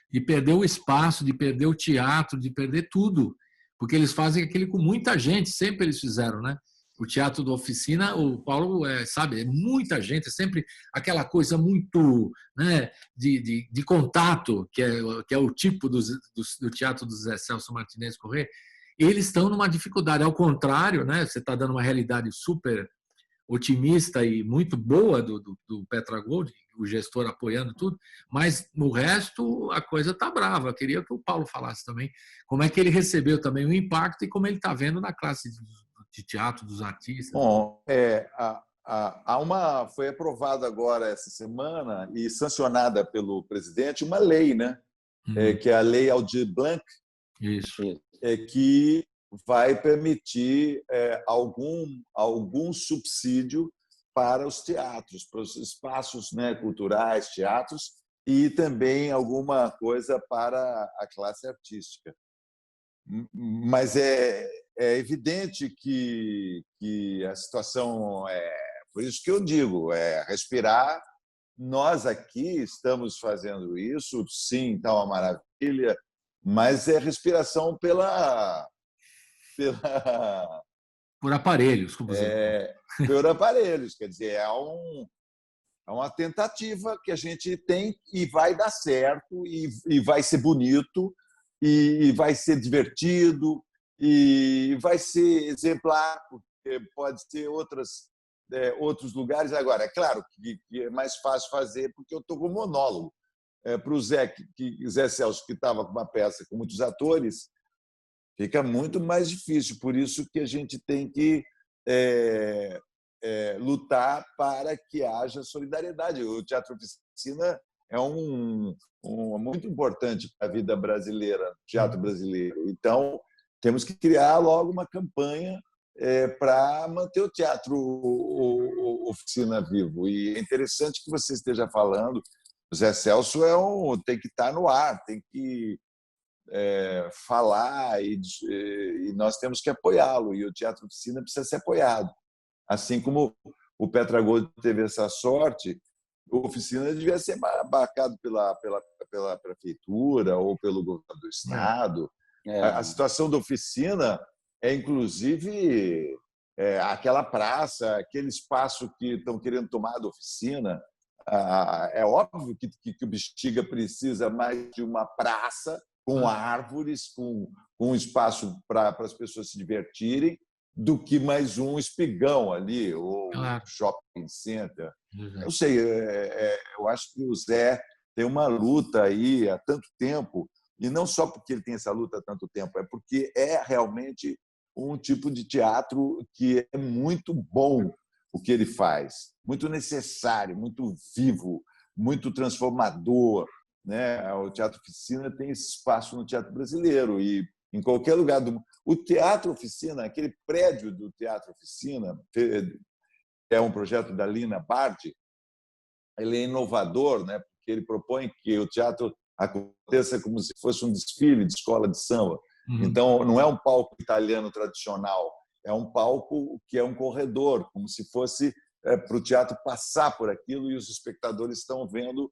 de perder o espaço, de perder o teatro, de perder tudo, porque eles fazem aquilo com muita gente, sempre eles fizeram, né? O Teatro da Oficina, o Paulo sabe, é muita gente, é sempre aquela coisa muito, né, de contato, que é o tipo do Teatro do Zé Celso Martinez Corrêa. Eles estão numa dificuldade, ao contrário, né, você está dando uma realidade super otimista e muito boa do Petra Gold, o gestor apoiando tudo, mas no resto a coisa está brava. Eu queria que o Paulo falasse também como é que ele recebeu também o impacto e como ele está vendo na classe de teatro dos artistas. Bom, foi aprovada agora essa semana e sancionada pelo presidente uma lei, né? Que é a Lei Aldir Blanc, que vai permitir algum subsídio para os teatros, para os espaços, né, culturais, teatros, e também alguma coisa para a classe artística. Mas é evidente que a situação por isso que eu digo, respirar. Nós aqui estamos fazendo isso, sim, está uma maravilha, mas é respiração por aparelhos, como por aparelhos, quer dizer, é uma tentativa que a gente tem e vai dar certo e vai ser bonito e vai ser divertido e vai ser exemplar, porque pode ser outros lugares. Agora, é claro que é mais fácil fazer porque eu estou com monólogo. Para o Zé Celso, que estava com uma peça com muitos atores, fica muito mais difícil. Por isso que a gente tem que lutar para que haja solidariedade. O Teatro Oficina é muito importante para a vida brasileira, teatro brasileiro. Então, temos que criar logo uma campanha para manter o Teatro Oficina vivo. E é interessante que você esteja falando. O Zé Celso tem que estar no ar, tem que falar e nós temos que apoiá-lo. E o Teatro Oficina precisa ser apoiado. Assim como o Petra Gold teve essa sorte, a Oficina devia ser abarcado pela prefeitura ou pelo governo do estado. A situação da Oficina inclusive, aquela praça, aquele espaço que estão querendo tomar da Oficina. É óbvio que o Bexiga precisa mais de uma praça com árvores, com um espaço para as pessoas se divertirem, do que mais um espigão ali, ou shopping center. Eu sei, eu acho que o Zé tem uma luta aí há tanto tempo, e não só porque ele tem essa luta há tanto tempo, é porque é realmente um tipo de teatro que é muito bom o que ele faz, muito necessário, muito vivo, muito transformador, né? O Teatro Oficina tem esse espaço no teatro brasileiro e em qualquer lugar do mundo. O Teatro Oficina, aquele prédio do Teatro Oficina, é um projeto da Lina Bardi, ele é inovador, né? Porque ele propõe que o teatro aconteça como se fosse um desfile de escola de samba. Então, não é um palco italiano tradicional, é um palco que é um corredor, como se fosse para o teatro passar por aquilo e os espectadores estão vendo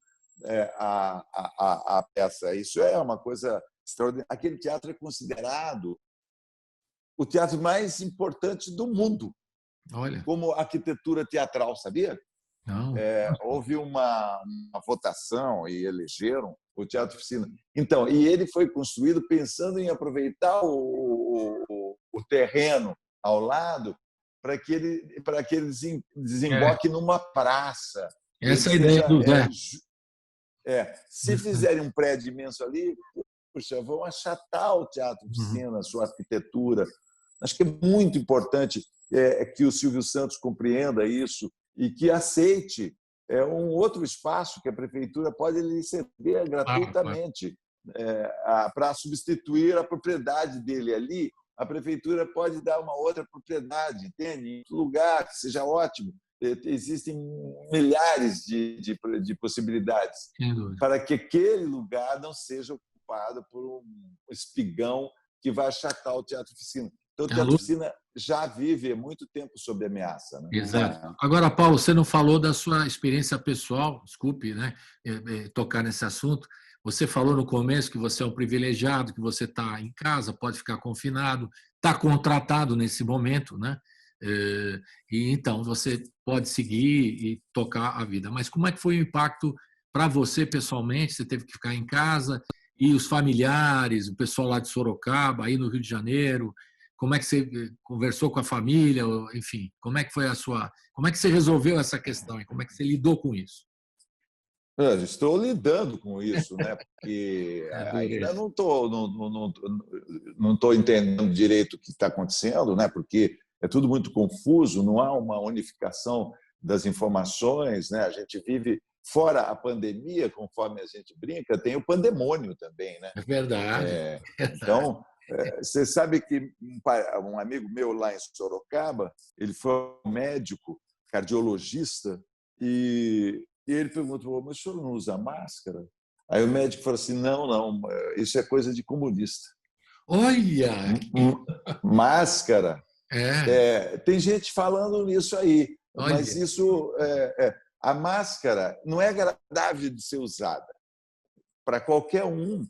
a peça. Isso é uma coisa extraordinária. Aquele teatro é considerado o teatro mais importante do mundo, como arquitetura teatral, sabia? Não. Houve uma votação e elegeram o Teatro Oficina. Então, e ele foi construído pensando em aproveitar o terreno ao lado para que ele desemboque numa praça. Essa é a ideia do Zé. Se fizerem um prédio imenso ali, puxa, vão achatar o Teatro Oficina, a sua arquitetura. Acho que é muito importante que o Silvio Santos compreenda isso e que aceite um outro espaço que a prefeitura pode lhe ceder gratuitamente para substituir a propriedade dele ali. A prefeitura pode dar uma outra propriedade, entende? Em outro lugar, que seja ótimo. Existem milhares de possibilidades para que aquele lugar não seja ocupado por um espigão que vai achatar o Teatro Oficina. Então, o Teatro Oficina já vive há muito tempo sob ameaça. Né? Exato. Agora, Paulo, você não falou da sua experiência pessoal, desculpe, né, tocar nesse assunto. Você falou no começo que você é um privilegiado, que você está em casa, pode ficar confinado, está contratado nesse momento, né? E então você pode seguir e tocar a vida. Mas como é que foi o impacto para você pessoalmente? Você teve que ficar em casa e os familiares, o pessoal lá de Sorocaba, aí no Rio de Janeiro, como é que você conversou com a família? Enfim, como é que foi como é que você resolveu essa questão e como é que você lidou com isso? Eu estou lidando com isso, né? Porque ainda não estou entendendo direito o que está acontecendo, né? Porque é tudo muito confuso, não há uma unificação das informações, né? A gente vive fora a pandemia, conforme a gente brinca, tem o pandemônio também, né? É verdade. Então, você sabe que um amigo meu lá em Sorocaba, ele foi médico, cardiologista, e ele perguntou: mas o senhor não usa máscara? Aí o médico falou assim: não, isso é coisa de comunista. Olha! Máscara. Tem gente falando nisso aí, mas isso, a máscara não é agradável de ser usada para qualquer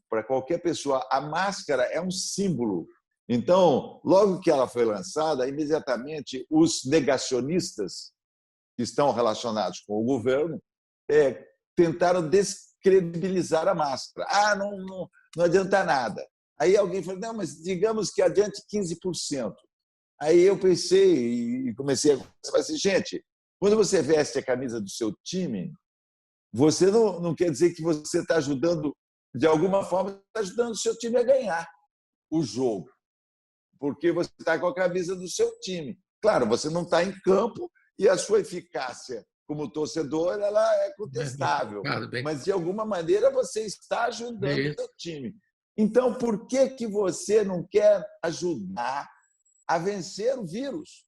para qualquer pessoa. A máscara é um símbolo. Então, logo que ela foi lançada, imediatamente os negacionistas que estão relacionados com o governo tentaram descredibilizar a máscara. Não adianta nada. Aí alguém falou: não, mas digamos que adiante 15%. Aí eu pensei e comecei a pensar assim: gente, quando você veste a camisa do seu time, você não quer dizer que você está ajudando, de alguma forma, está ajudando o seu time a ganhar o jogo, porque você está com a camisa do seu time. Claro, você não está em campo e a sua eficácia como torcedor ela é contestável, mas de alguma maneira você está ajudando o seu time. Então, por que você não quer ajudar a vencer o vírus?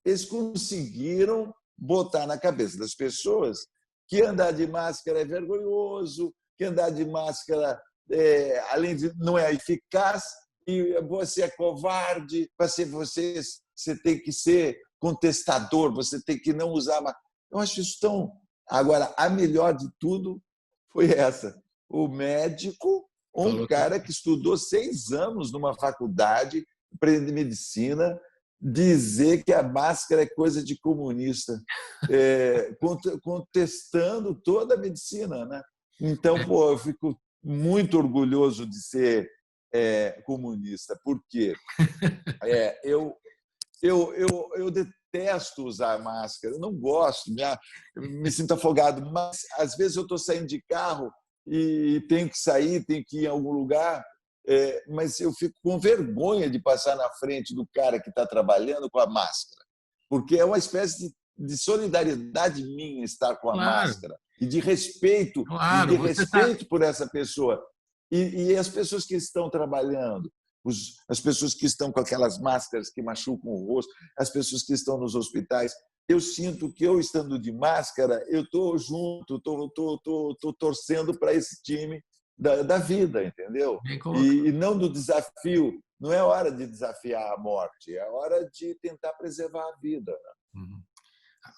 Eles conseguiram botar na cabeça das pessoas que andar de máscara é vergonhoso, que andar de máscara, além de não é eficaz, e você é covarde, você tem que ser contestador, você tem que não usar máscara. Eu acho isso tão... Agora, a melhor de tudo foi essa. O médico, cara que estudou 6 anos numa faculdade de medicina, dizer que a máscara é coisa de comunista, contestando toda a medicina, né? Então, eu fico muito orgulhoso de ser comunista. Por quê? Eu detesto usar máscara, eu não gosto, me sinto afogado, mas às vezes eu estou saindo de carro e tenho que sair, tenho que ir em algum lugar, mas eu fico com vergonha de passar na frente do cara que está trabalhando com a máscara, porque é uma espécie de solidariedade minha estar com a máscara e de respeito, por essa pessoa. E as pessoas que estão trabalhando, as pessoas que estão com aquelas máscaras que machucam o rosto, as pessoas que estão nos hospitais, eu sinto que eu estando de máscara, eu estou junto, estou torcendo para esse time da vida, entendeu? E não do desafio. Não é hora de desafiar a morte, é hora de tentar preservar a vida. Né?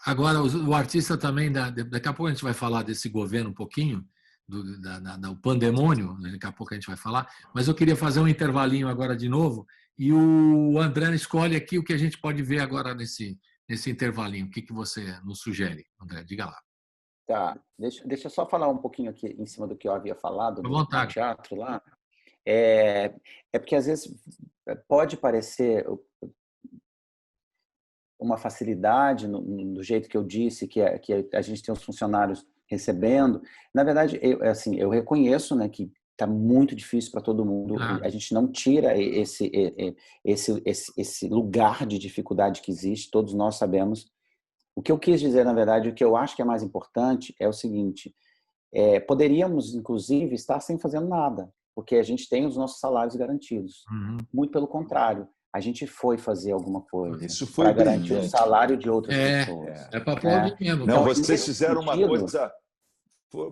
Agora, o artista também, daqui a pouco a gente vai falar desse governo um pouquinho, do pandemônio, daqui a pouco a gente vai falar, mas eu queria fazer um intervalinho agora de novo, e o André escolhe aqui o que a gente pode ver agora nesse intervalinho. O que você nos sugere, André? Diga lá. Tá, deixa eu só falar um pouquinho aqui em cima do que eu havia falado do teatro lá. Porque às vezes pode parecer... uma facilidade do jeito que eu disse, que a gente tem os funcionários recebendo. Na verdade, eu reconheço, né, que está muito difícil para todo mundo. A gente não tira esse lugar de dificuldade que existe, todos nós sabemos. O que eu quis dizer, na verdade, o que eu acho que é mais importante é o seguinte: poderíamos, inclusive, estar sem fazendo nada, porque a gente tem os nossos salários garantidos. Muito pelo contrário, a gente foi fazer alguma coisa para garantir o salário de outras pessoas. É para aplaudir mesmo. Não, vocês fizeram uma coisa...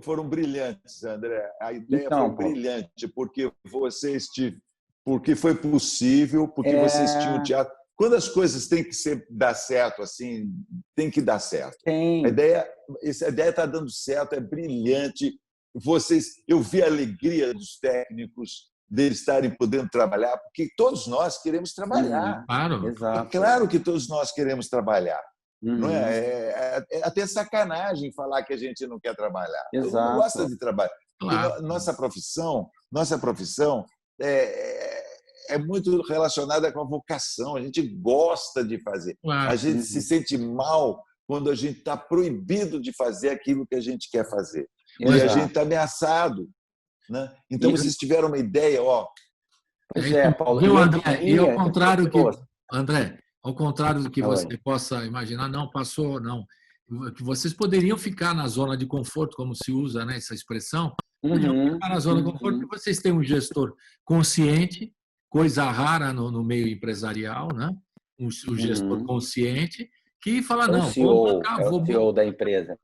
Foram brilhantes, André. A ideia foi brilhante, porque porque foi possível, porque vocês tinham teatro. Quando as coisas têm que dar certo, assim, tem que dar certo. A ideia está dando certo, é brilhante. Eu vi a alegria dos técnicos deles estarem podendo trabalhar, porque todos nós queremos trabalhar. Claro. Exato. Claro que todos nós queremos trabalhar. Não é até sacanagem falar que a gente não quer trabalhar. Exato. Não gosta de trabalhar. Claro. Nossa profissão é muito relacionada com a vocação. A gente gosta de fazer. Claro. A gente se sente mal quando a gente está proibido de fazer aquilo que a gente quer fazer. E a gente está ameaçado. Né? Então, vocês tiveram uma ideia, Pois é, Paulo. Viu, André? E ao contrário André, ao contrário do que você possa imaginar, não passou, não. Que vocês poderiam ficar na zona de conforto, como se usa, né, essa expressão, poderiam ficar na zona de conforto, porque vocês têm um gestor consciente, coisa rara no meio empresarial, né? Um gestor consciente que fala, não, o CEO, o CEO da empresa.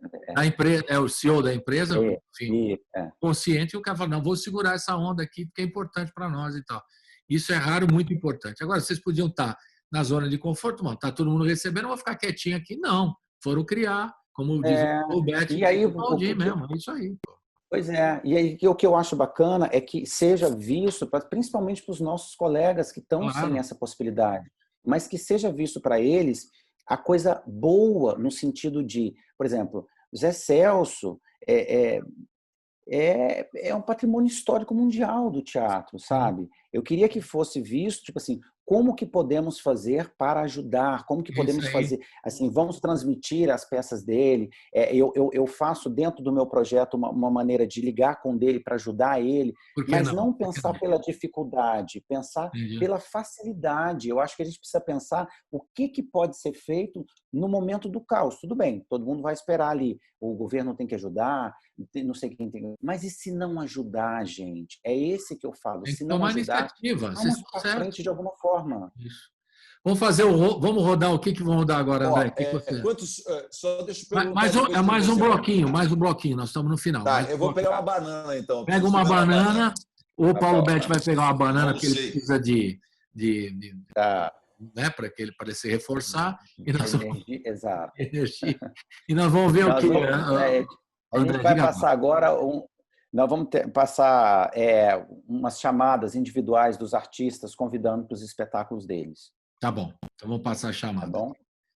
É o CEO da empresa, enfim, consciente, e o cara fala, não, vou segurar essa onda aqui, porque é importante para nós e tal. Isso é raro, muito importante. Agora, vocês podiam estar na zona de conforto, mano, tá todo mundo recebendo, não vou ficar quietinho aqui, não. Foram criar, como diz o Beth, e aí, mesmo, é isso aí. Pois é, e aí o que eu acho bacana é que seja visto, principalmente para os nossos colegas que estão sem essa possibilidade, mas que seja visto para eles a coisa boa no sentido de, por exemplo, Zé Celso é um patrimônio histórico mundial do teatro, sabe? Eu queria que fosse visto, tipo assim, como que podemos fazer para ajudar? Como que podemos fazer? Assim, vamos transmitir as peças dele. Eu faço dentro do meu projeto uma maneira de ligar com dele para ajudar ele, mas não pensar pela dificuldade, pensar pela facilidade. Eu acho que a gente precisa pensar o que pode ser feito no momento do caos. Tudo bem, todo mundo vai esperar ali. O governo tem que ajudar, não sei quem tem. Mas e se não ajudar, gente? É esse que eu falo. Se não ajudar, vamos para frente de alguma forma. Isso. Vamos rodar o que vamos rodar agora, André? Só deixa eu perguntar. Mais um bloquinho, nós estamos no final. Tá, eu vou pegar uma banana, então. Pega uma banana, o Paulo Betti vai pegar uma banana, porque ele precisa né, para ele se reforçar. Exato. Energia. E nós vamos ver o que... A gente vai passar agora... Nós vamos passar umas chamadas individuais dos artistas convidando para os espetáculos deles. Tá bom. Então vamos passar a chamada. Tá bom?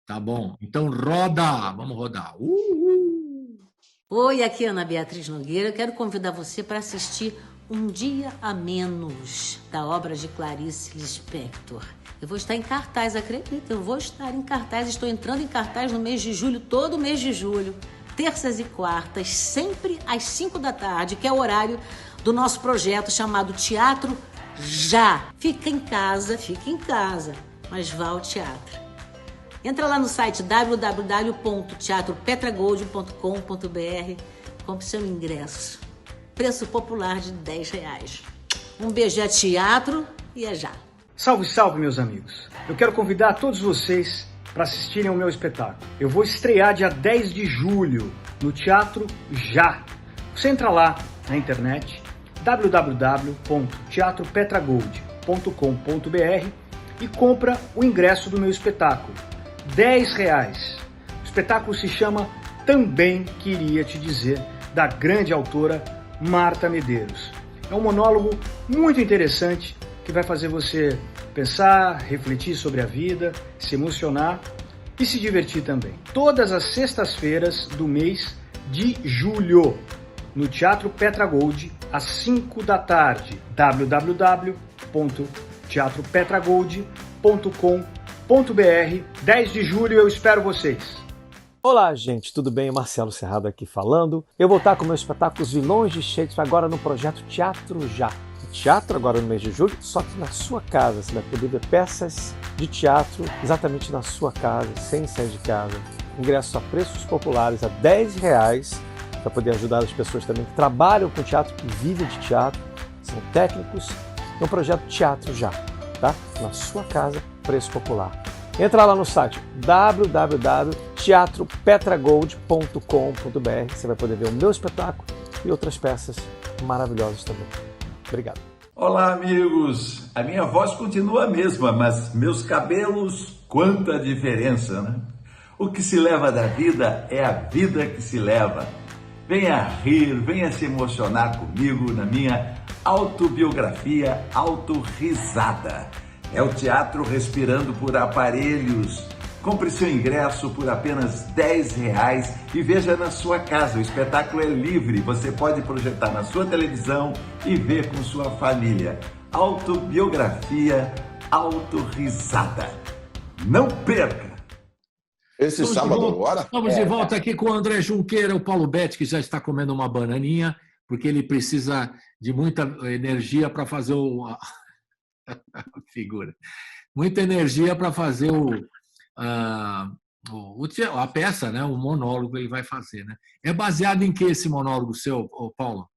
Tá bom. Então roda. Vamos rodar. Oi, aqui é Ana Beatriz Nogueira. Eu quero convidar você para assistir Um Dia a Menos, da obra de Clarice Lispector. Eu vou estar em cartaz, acredita? Eu vou estar em cartaz. Estou entrando em cartaz no mês de julho, todo mês de julho. Terças e quartas, sempre às 5 da tarde, que é o horário do nosso projeto chamado Teatro Já. Fica em casa, mas vá ao teatro. Entra lá no site www.teatropetragold.com.br, compre seu ingresso. Preço popular de R$10. Um beijo, é teatro e é já. Salve, salve, meus amigos. Eu quero convidar todos vocês para assistirem ao meu espetáculo. Eu vou estrear dia 10 de julho no Teatro Já. Você entra lá na internet www.teatropetragold.com.br e compra o ingresso do meu espetáculo. R$10. O espetáculo se chama Também Queria Te Dizer, da grande autora Marta Medeiros. É um monólogo muito interessante que vai fazer você pensar, refletir sobre a vida, se emocionar e se divertir também. Todas as sextas-feiras do mês de julho, no Teatro Petra Gold, às 5 da tarde. www.teatropetragold.com.br. 10 de julho eu espero vocês. Olá, gente, tudo bem? Marcelo Serrado aqui falando. Eu vou estar com o meu espetáculo Os Vilões de Shakespeare agora no projeto Teatro Já. Teatro agora no mês de julho, só que na sua casa. Você vai poder ver peças de teatro exatamente na sua casa, sem sair de casa. Ingressos a preços populares a R$10 para poder ajudar as pessoas também que trabalham com teatro, que vivem de teatro, são técnicos. É um projeto Teatro Já, tá? Na sua casa, preço popular. Entra lá no site www.teatropetragold.com.br. Você vai poder ver o meu espetáculo e outras peças maravilhosas também. Obrigado. Olá, amigos. A minha voz continua a mesma, mas meus cabelos, quanta diferença, né? O que se leva da vida é a vida que se leva. Venha rir, venha se emocionar comigo na minha autobiografia Autorrisada. É o teatro respirando por aparelhos. Compre seu ingresso por apenas R$10 e veja na sua casa. O espetáculo é livre, você pode projetar na sua televisão e ver com sua família. Autobiografia Autorrisada. Não perca! Esse sábado agora? Estamos de volta aqui com o André Junqueira, o Paulo Betti, que já está comendo uma bananinha, porque ele precisa de muita energia para fazer figura. Muita energia para fazer a peça, né? O monólogo que ele vai fazer. Né? É baseado em que esse monólogo seu, Paulo?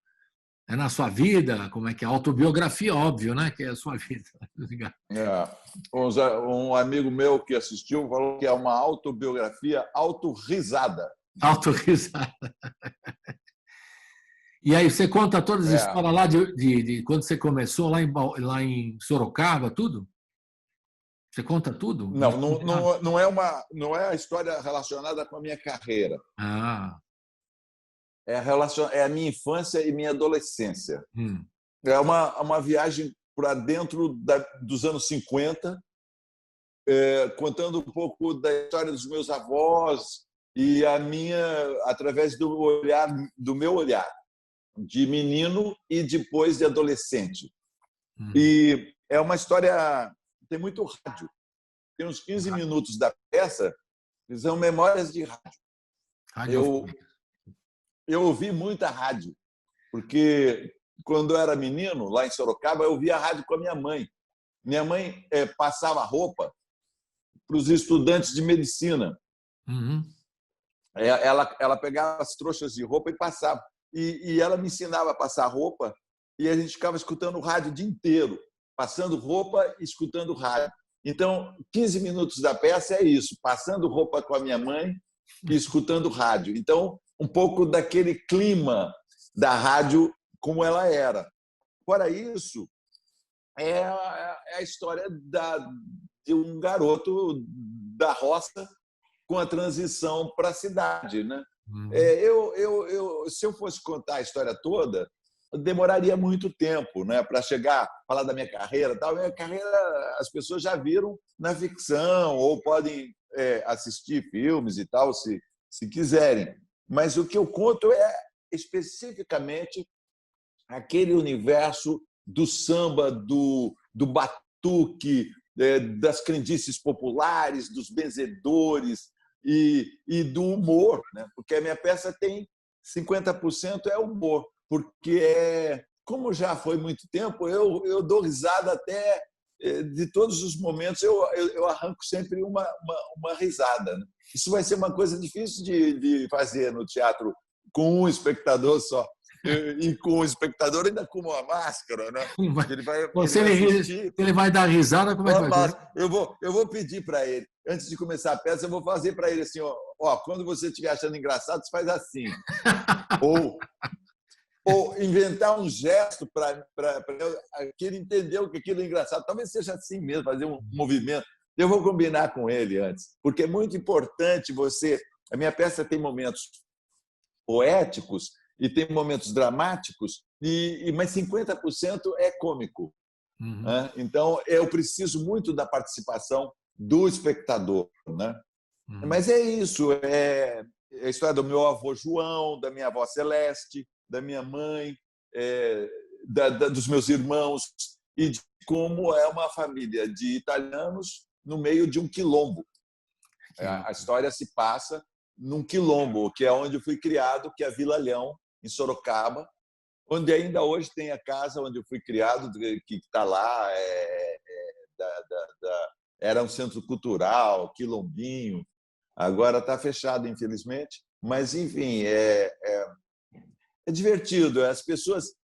É na sua vida? Como é que é? Autobiografia, óbvio, né? Que é a sua vida. Um amigo meu que assistiu falou que é uma autobiografia autorrisada. Autorrisada. E aí você conta todas as histórias lá de quando você começou lá em Sorocaba, tudo? Você conta tudo? Não é a história relacionada com a minha carreira. É a minha infância e minha adolescência. É uma viagem para dentro dos anos 50, contando um pouco da história dos meus avós e a minha, através do meu olhar, de menino e depois de adolescente. E é uma história, tem muito rádio. Tem uns 15 minutos da peça, que são memórias de rádio. Eu ouvi muita rádio, porque quando eu era menino, lá em Sorocaba, eu ouvia rádio com a minha mãe. Minha mãe passava roupa para os estudantes de medicina. Ela pegava as trouxas de roupa e passava. E ela me ensinava a passar roupa e a gente ficava escutando o rádio o dia inteiro, passando roupa e escutando rádio. Então, 15 minutos da peça é isso, passando roupa com a minha mãe e escutando rádio. Então, um pouco daquele clima da rádio como ela era. Fora isso, é a história de um garoto da roça com a transição para a cidade, né? Se eu fosse contar a história toda, demoraria muito tempo, né, para chegar, falar da minha carreira. Tal. Minha carreira as pessoas já viram na ficção ou podem assistir filmes e tal, se quiserem. Mas o que eu conto é especificamente aquele universo do samba, do batuque, das crendices populares, dos benzedores e do humor, né? Porque a minha peça tem 50% é humor, porque como já foi muito tempo, eu dou risada até de todos os momentos, eu arranco sempre uma risada, né? Isso vai ser uma coisa difícil de fazer no teatro com um espectador só. E com o espectador ainda com uma máscara, né? Ele vai dar risada, como é que vai ser? Eu vou pedir para ele, antes de começar a peça, eu vou fazer para ele assim, quando você estiver achando engraçado, você faz assim. ou inventar um gesto para que ele entendeu que aquilo é engraçado. Talvez seja assim mesmo, fazer um movimento. Eu vou combinar com ele antes, porque é muito importante você... A minha peça tem momentos poéticos e tem momentos dramáticos, mas 50% é cômico. Né? Então, eu preciso muito da participação do espectador. Né? Mas é isso, é a história do meu avô João, da minha avó Celeste, da minha mãe, dos meus irmãos, e de como é uma família de italianos no meio de um quilombo. A história se passa num quilombo, que é onde eu fui criado, que é a Vila Leão, em Sorocaba, onde ainda hoje tem a casa onde eu fui criado, que está lá, era um centro cultural, quilombinho, agora está fechado, infelizmente, mas, enfim, é divertido. As pessoas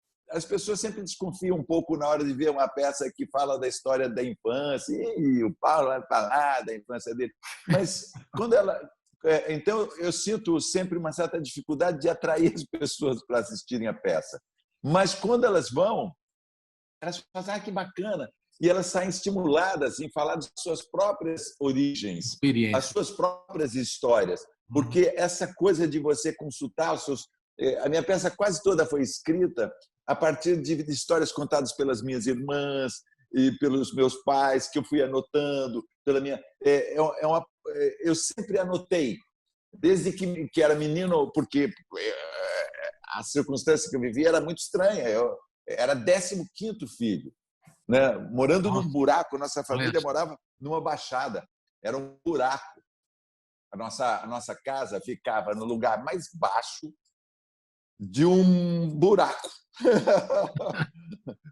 sempre desconfiam um pouco na hora de ver uma peça que fala da história da infância, e o Paulo vai falar da infância dele, mas quando ela... Então, eu sinto sempre uma certa dificuldade de atrair as pessoas para assistirem a peça. Mas, quando elas vão, elas falam, que bacana, e elas saem estimuladas em falar de suas próprias origens, as suas próprias histórias, porque essa coisa de você consultar os seus... A minha peça quase toda foi escrita a partir de histórias contadas pelas minhas irmãs e pelos meus pais, que eu fui anotando, pela minha... Eu sempre anotei, desde que era menino, porque a circunstância que eu vivia era muito estranha. Eu era 15º filho, né? Morando num buraco. Nossa família morava numa baixada, era um buraco. A nossa casa ficava no lugar mais baixo de um buraco.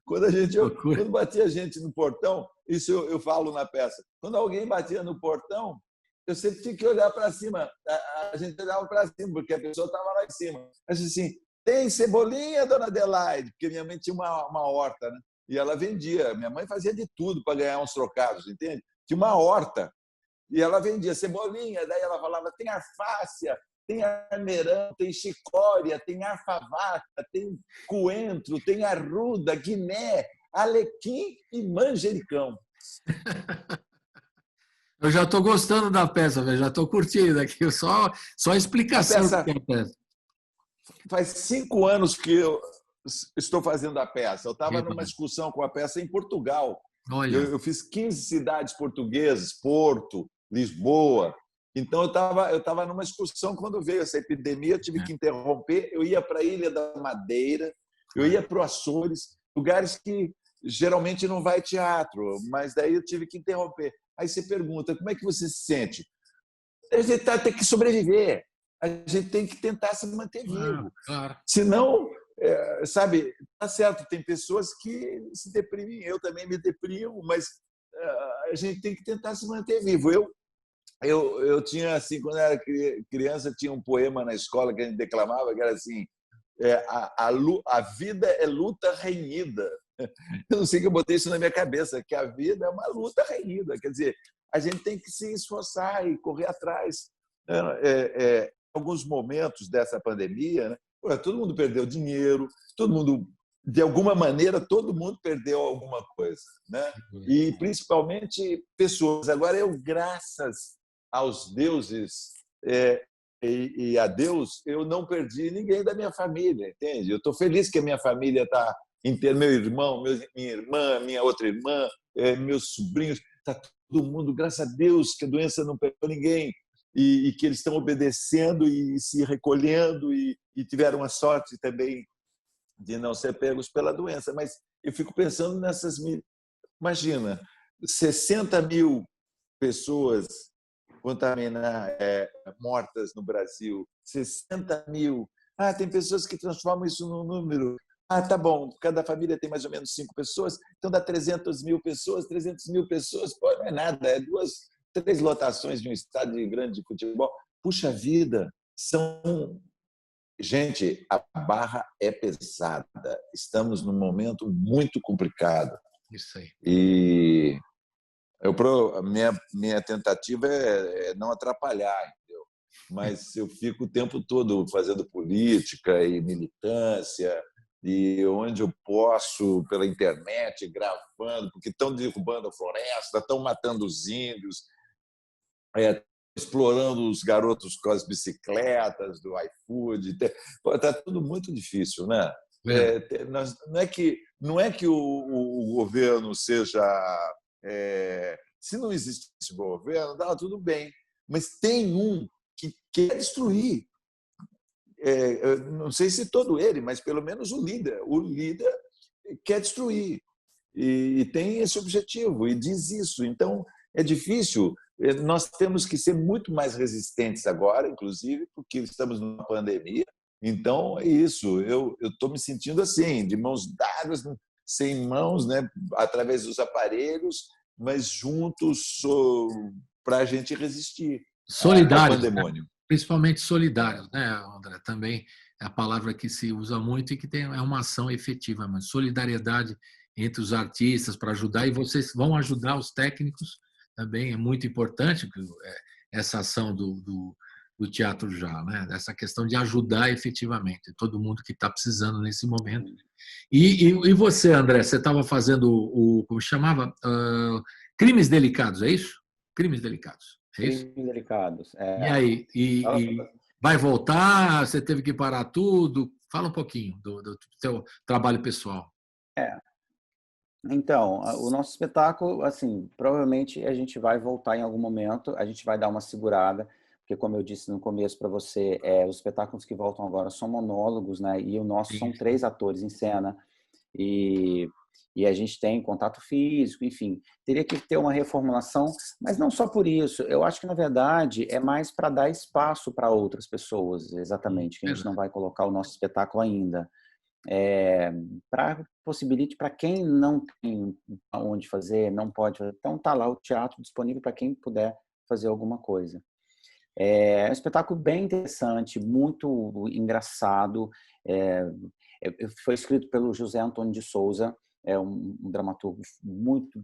Quando batia gente no portão, isso eu falo na peça, quando alguém batia no portão, eu sempre tinha que olhar para cima. A gente olhava para cima, porque a pessoa estava lá em cima. Eu disse assim, tem cebolinha, dona Adelaide? Porque minha mãe tinha uma horta, né? E ela vendia. Minha mãe fazia de tudo para ganhar uns trocados, entende? Tinha uma horta. E ela vendia cebolinha, daí ela falava, tem alfácia, tem armeirão, tem chicória, tem arfavaca, tem coentro, tem arruda, guiné, alequim e manjericão. Eu já estou gostando da peça, já estou curtindo aqui, só a explicação da peça. Faz 5 anos que eu estou fazendo a peça. Eu estava numa discussão com a peça em Portugal. Eu fiz 15 cidades portuguesas, Porto, Lisboa. Então, eu estava numa excursão quando veio essa epidemia, eu tive que interromper. Eu ia para a Ilha da Madeira, eu ia para os Açores, lugares que geralmente não vai teatro, mas daí eu tive que interromper. Aí você pergunta, como é que você se sente? A gente tem que sobreviver, a gente tem que tentar se manter vivo. Claro. Senão, sabe, tá certo, tem pessoas que se deprimem, eu também me deprimo, mas a gente tem que tentar se manter vivo. Eu tinha, assim, quando eu era criança, tinha um poema na escola que a gente declamava, que era assim, a vida é luta renhida. Eu não sei que eu botei isso na minha cabeça, que a vida é uma luta renhida. Quer dizer, a gente tem que se esforçar e correr atrás. Em alguns momentos dessa pandemia, né, todo mundo perdeu dinheiro, todo mundo, de alguma maneira, todo mundo perdeu alguma coisa, né? E principalmente pessoas. Agora, graças aos deuses e a Deus, eu não perdi ninguém da minha família, entende? Eu estou feliz que a minha família está inteira, meu irmão, minha irmã, minha outra irmã, meus sobrinhos, está todo mundo, graças a Deus, que a doença não pegou ninguém e que eles estão obedecendo e se recolhendo e tiveram a sorte também de não ser pegos pela doença. Mas eu fico pensando nessas... Imagina, 60 mil pessoas mortas no Brasil, 60 mil. Tem pessoas que transformam isso num número. Tá bom, cada família tem mais ou menos 5 pessoas, então dá 300 mil pessoas, 300 mil pessoas, pô, não é nada, 3 lotações de um estádio grande de futebol. Puxa vida, Gente, a barra é pesada, estamos num momento muito complicado. Isso aí. E minha tentativa é não atrapalhar, entendeu? Mas eu fico o tempo todo fazendo política e militância, e onde eu posso, pela internet, gravando, porque estão derrubando a floresta, estão matando os índios, explorando os garotos com as bicicletas do iFood. Está tudo muito difícil, né? Não é que o governo seja... se não existisse governo, dá tudo bem, mas tem um que quer destruir. Não sei se todo ele, mas pelo menos o líder quer destruir e tem esse objetivo e diz isso. Então É difícil. Nós temos que ser muito mais resistentes agora, inclusive, porque estamos numa pandemia. Então, é isso. Eu estou me sentindo assim, de mãos dadas, sem mãos, né, através dos aparelhos, mas juntos para a gente resistir solidários, ao pandemônio. Né? Principalmente solidários, né, André? Também é a palavra que se usa muito e que é uma ação efetiva, mas solidariedade entre os artistas para ajudar, e vocês vão ajudar os técnicos também, é muito importante essa ação do Teatro Já, né? Essa questão de ajudar efetivamente todo mundo que está precisando nesse momento. E você, André, você estava fazendo como chamava? Crimes Delicados, é isso? Crimes Delicados, é isso? Crimes Delicados. E aí? Vai voltar? Você teve que parar tudo? Fala um pouquinho do seu trabalho pessoal. Então, o nosso espetáculo, assim, provavelmente a gente vai voltar em algum momento, a gente vai dar uma segurada, porque como eu disse no começo para você, os espetáculos que voltam agora são monólogos, né? E o nosso são 3 atores em cena, e a gente tem contato físico, enfim, teria que ter uma reformulação, mas não só por isso, eu acho que na verdade é mais para dar espaço para outras pessoas, exatamente, que a gente não vai colocar o nosso espetáculo ainda. Para possibilite para quem não tem onde fazer, não pode fazer. Então tá lá o teatro disponível para quem puder fazer alguma coisa. É um espetáculo bem interessante, muito engraçado. Foi escrito pelo José Antônio de Souza, um dramaturgo muito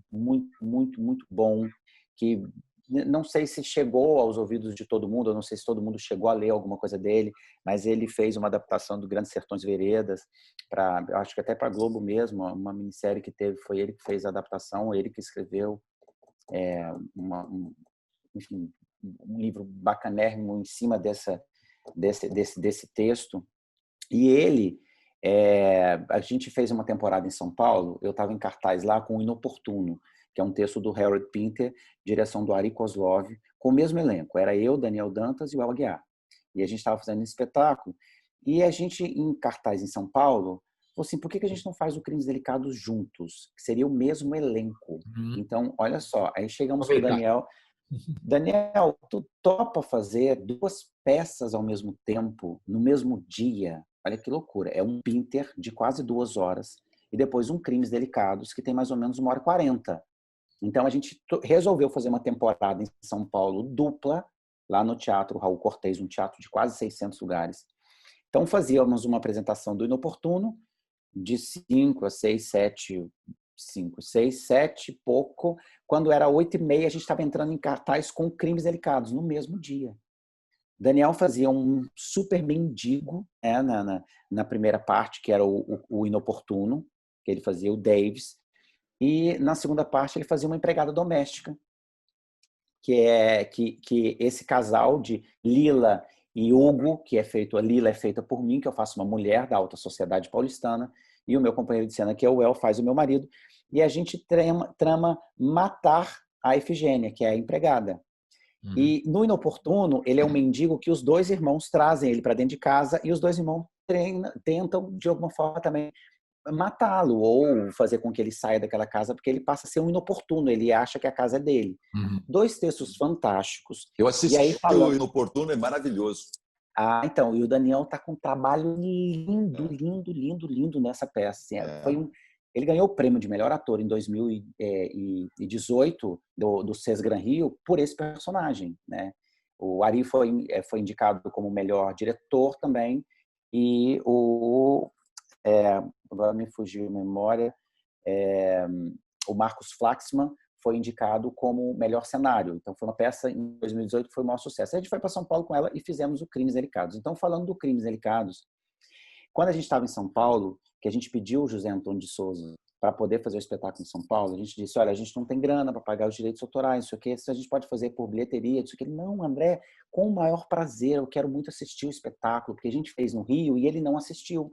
bom, que não sei se chegou aos ouvidos de todo mundo, eu não sei se todo mundo chegou a ler alguma coisa dele, mas ele fez uma adaptação do Grandes Sertões Veredas, acho que até para a Globo mesmo, uma minissérie que teve, foi ele que fez a adaptação, ele que escreveu enfim, um livro bacanérrimo em cima desse texto. E ele, a gente fez uma temporada em São Paulo, eu estava em cartaz lá com o Inoportuno, que é um texto do Harold Pinter, direção do Ari Kozlov, com o mesmo elenco. Era eu, Daniel Dantas e o El Aguiar. E a gente estava fazendo esse espetáculo. E a gente, em cartaz em São Paulo, falou assim, por que a gente não faz o Crimes Delicados juntos? Que seria o mesmo elenco. Então, olha só, aí chegamos para o Daniel. Daniel, tu topa fazer 2 peças ao mesmo tempo, no mesmo dia? Olha que loucura. É um Pinter de quase 2 horas e depois um Crimes Delicados, que tem mais ou menos 1h40. Então, a gente resolveu fazer uma temporada em São Paulo dupla, lá no Teatro Raul Cortez, um teatro de quase 600 lugares. Então, fazíamos uma apresentação do Inoportuno, de 5 a 6, 7, 5, 6, 7 e pouco. Quando era 8h30, a gente estava entrando em cartaz com Crimes Delicados, no mesmo dia. Daniel fazia um super mendigo na primeira parte, que era o Inoportuno, que ele fazia o Davis. E na segunda parte ele fazia uma empregada doméstica, que esse casal de Lila e Hugo, a Lila é feita por mim, que eu faço uma mulher da alta sociedade paulistana, e o meu companheiro de cena, que é o El, faz o meu marido, e a gente trama matar a Efigênia, que é a empregada. E no Inoportuno, ele é um mendigo que os 2 irmãos trazem ele para dentro de casa, e os 2 irmãos tentam, de alguma forma, também matá-lo ou fazer com que ele saia daquela casa, porque ele passa a ser um inoportuno, ele acha que a casa é dele. 2 textos fantásticos. Eu assisti o Inoportuno, é maravilhoso. Então, e o Daniel tá com um trabalho lindo nessa peça. Assim, ele ganhou o prêmio de melhor ator em 2018 do Sesgran Rio por esse personagem, né? O Ari foi indicado como melhor diretor também, e agora me fugiu a memória, o Marcos Flaxman foi indicado como melhor cenário. Então, foi uma peça em 2018 que foi o maior sucesso. A gente foi para São Paulo com ela e fizemos o Crimes Delicados. Então, falando do Crimes Delicados, quando a gente estava em São Paulo, que a gente pediu o José Antônio de Souza para poder fazer o espetáculo em São Paulo, a gente disse, olha, a gente não tem grana para pagar os direitos autorais, isso aqui, se a gente pode fazer por bilheteria, isso aqui. Não, André, com o maior prazer, eu quero muito assistir o espetáculo, porque a gente fez no Rio e ele não assistiu.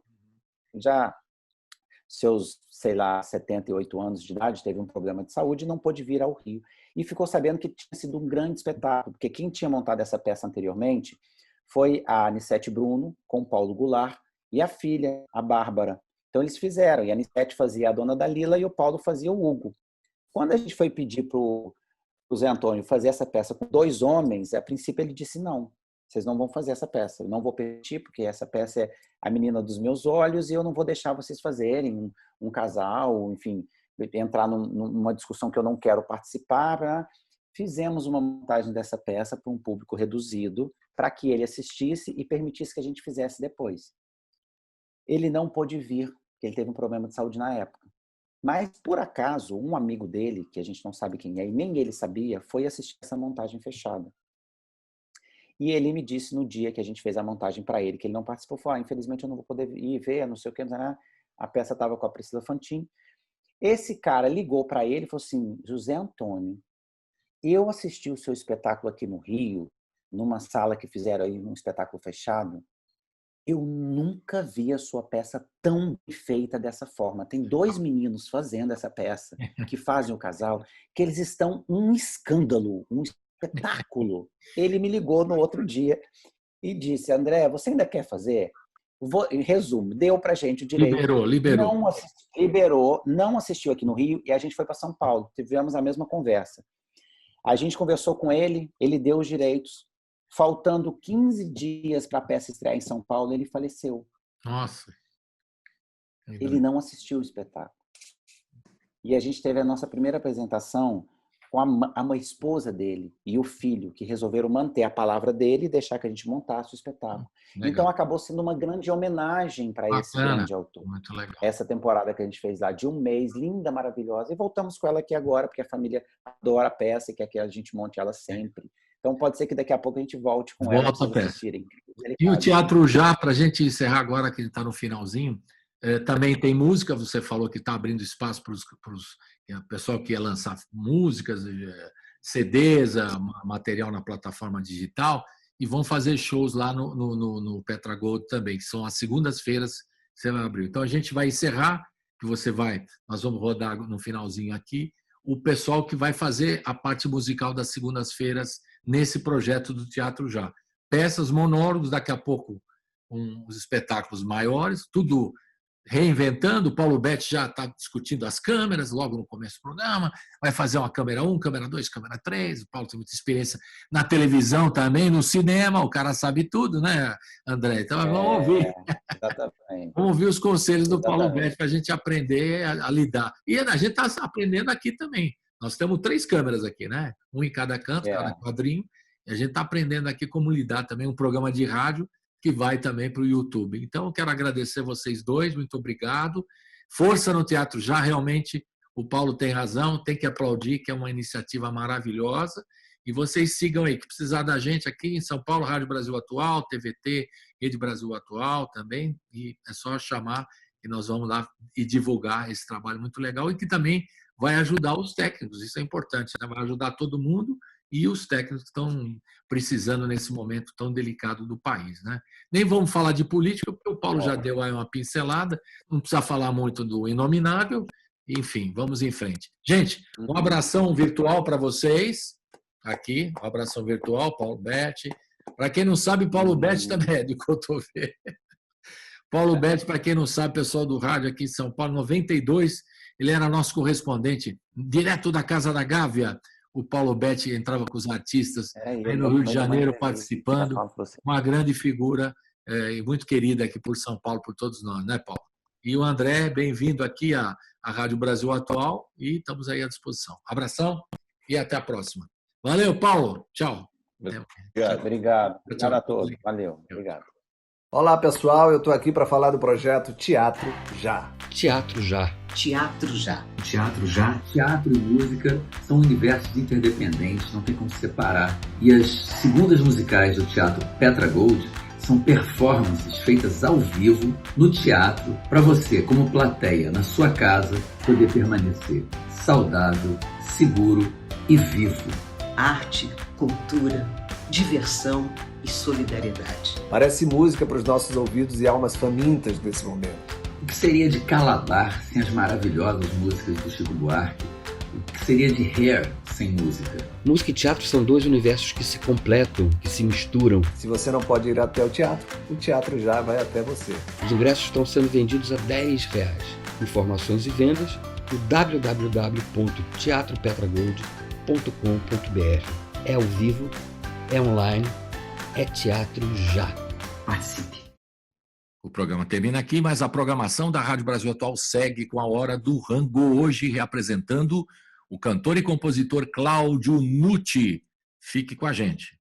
Já seus, 78 anos de idade, teve um problema de saúde e não pôde vir ao Rio. E ficou sabendo que tinha sido um grande espetáculo, porque quem tinha montado essa peça anteriormente foi a Anissete Bruno, com o Paulo Goulart, e a filha, a Bárbara. Então eles fizeram, e a Anissete fazia a dona da Lila e o Paulo fazia o Hugo. Quando a gente foi pedir para o o Zé Antônio fazer essa peça com 2 homens, a princípio ele disse não. Vocês não vão fazer essa peça. Eu não vou permitir, porque essa peça é a menina dos meus olhos e eu não vou deixar vocês fazerem um casal, enfim, entrar numa discussão que eu não quero participar. Né? Fizemos uma montagem dessa peça para um público reduzido, para que ele assistisse e permitisse que a gente fizesse depois. Ele não pôde vir, porque ele teve um problema de saúde na época. Mas, por acaso, um amigo dele, que a gente não sabe quem é, e nem ele sabia, foi assistir essa montagem fechada. E ele me disse no dia que a gente fez a montagem para ele, que ele não participou, falou, infelizmente eu não vou poder ir ver, não sei o que, a peça estava com a Priscila Fantin. Esse cara ligou para ele e falou assim, José Antônio, eu assisti o seu espetáculo aqui no Rio, numa sala que fizeram aí, um espetáculo fechado, eu nunca vi a sua peça tão feita dessa forma. Tem 2 meninos fazendo essa peça, que fazem o casal, que eles estão um escândalo, um espetáculo. Ele me ligou no outro dia e disse, André, você ainda quer fazer? Resumo, deu pra gente o direito. Liberou. Não assistiu aqui no Rio e a gente foi para São Paulo. Tivemos a mesma conversa. A gente conversou com ele, ele deu os direitos. Faltando 15 dias para a peça estrear em São Paulo, ele faleceu. Nossa! Ele não assistiu o espetáculo. E a gente teve a nossa primeira apresentação com a esposa dele e o filho, que resolveram manter a palavra dele e deixar que a gente montasse o espetáculo. Legal. Então acabou sendo uma grande homenagem para esse grande autor. Muito legal. Essa temporada que a gente fez lá de 1 mês, linda, maravilhosa. E voltamos com ela aqui agora, porque a família adora a peça e quer que a gente monte ela sempre. Então pode ser que daqui a pouco a gente volte com ela para assistirem. E o Teatro Já, para a gente encerrar agora, que ele está no finalzinho, também tem música, você falou que está abrindo espaço para o pessoal que ia lançar músicas, CDs, material na plataforma digital, e vão fazer shows lá no Petra Gold também, que são as segundas-feiras que você vai abrir. Então a gente vai encerrar, nós vamos rodar no finalzinho aqui, o pessoal que vai fazer a parte musical das segundas-feiras nesse projeto do Teatro Já. Peças, monólogos, daqui a pouco uns espetáculos maiores, tudo reinventando. O Paulo Betti já está discutindo as câmeras logo no começo do programa, vai fazer uma câmera 1, câmera 2, câmera 3. O Paulo tem muita experiência na televisão também, no cinema, o cara sabe tudo, né, André? Então vamos ouvir. Exatamente. Vamos ouvir os conselhos do Paulo Betti para a gente aprender a lidar. E a gente está aprendendo aqui também. Nós temos 3 câmeras aqui, né? Um em cada canto, cada quadrinho. E a gente está aprendendo aqui como lidar também, um programa de rádio que vai também para o YouTube. Então, eu quero agradecer vocês dois, muito obrigado. Força no Teatro Já, realmente, o Paulo tem razão, tem que aplaudir, que é uma iniciativa maravilhosa. E vocês sigam aí, que precisar da gente aqui em São Paulo, Rádio Brasil Atual, TVT, Rede Brasil Atual também, e é só chamar e nós vamos lá e divulgar esse trabalho muito legal e que também vai ajudar os técnicos, isso é importante, né? Vai ajudar todo mundo e os técnicos que estão precisando nesse momento tão delicado do país, né? Nem vamos falar de política, porque o Paulo já deu aí uma pincelada, não precisa falar muito do inominável, enfim, vamos em frente. Gente, um abração virtual para vocês, aqui, um abração virtual, Paulo Betti. Para quem não sabe, Paulo Betti também é de Cotovelo. Paulo Betti, para quem não sabe, pessoal do rádio aqui em São Paulo, 92, ele era nosso correspondente, direto da Casa da Gávea. O Paulo Betti entrava com os artistas aí no Rio de Janeiro participando, uma grande figura e muito querida aqui por São Paulo, por todos nós, né, Paulo? E o André, bem-vindo aqui à Rádio Brasil Atual e estamos aí à disposição. Abração e até a próxima. Valeu, Paulo. Tchau. Obrigado a todos. Valeu. Obrigado. Olá, pessoal. Eu estou aqui para falar do projeto Teatro Já. Teatro Já. Teatro Já. Teatro Já. Teatro e música são universos interdependentes, não tem como separar. E as segundas musicais do Teatro Petra Gold são performances feitas ao vivo no teatro para você, como plateia, na sua casa, poder permanecer saudável, seguro e vivo. Arte, cultura, diversão e solidariedade. Parece música para os nossos ouvidos e almas famintas desse momento. O que seria de Calabar sem as maravilhosas músicas do Chico Buarque? O que seria de Hair sem música? Música e teatro são 2 universos que se completam, que se misturam. Se você não pode ir até o Teatro Já vai até você. Os ingressos estão sendo vendidos a R$10. Informações e vendas no www.teatropetragold.com. É ao vivo, é online, é Teatro Já. Participe. O programa termina aqui, mas a programação da Rádio Brasil Atual segue com a Hora do Rango, hoje reapresentando o cantor e compositor Cláudio Nucci. Fique com a gente.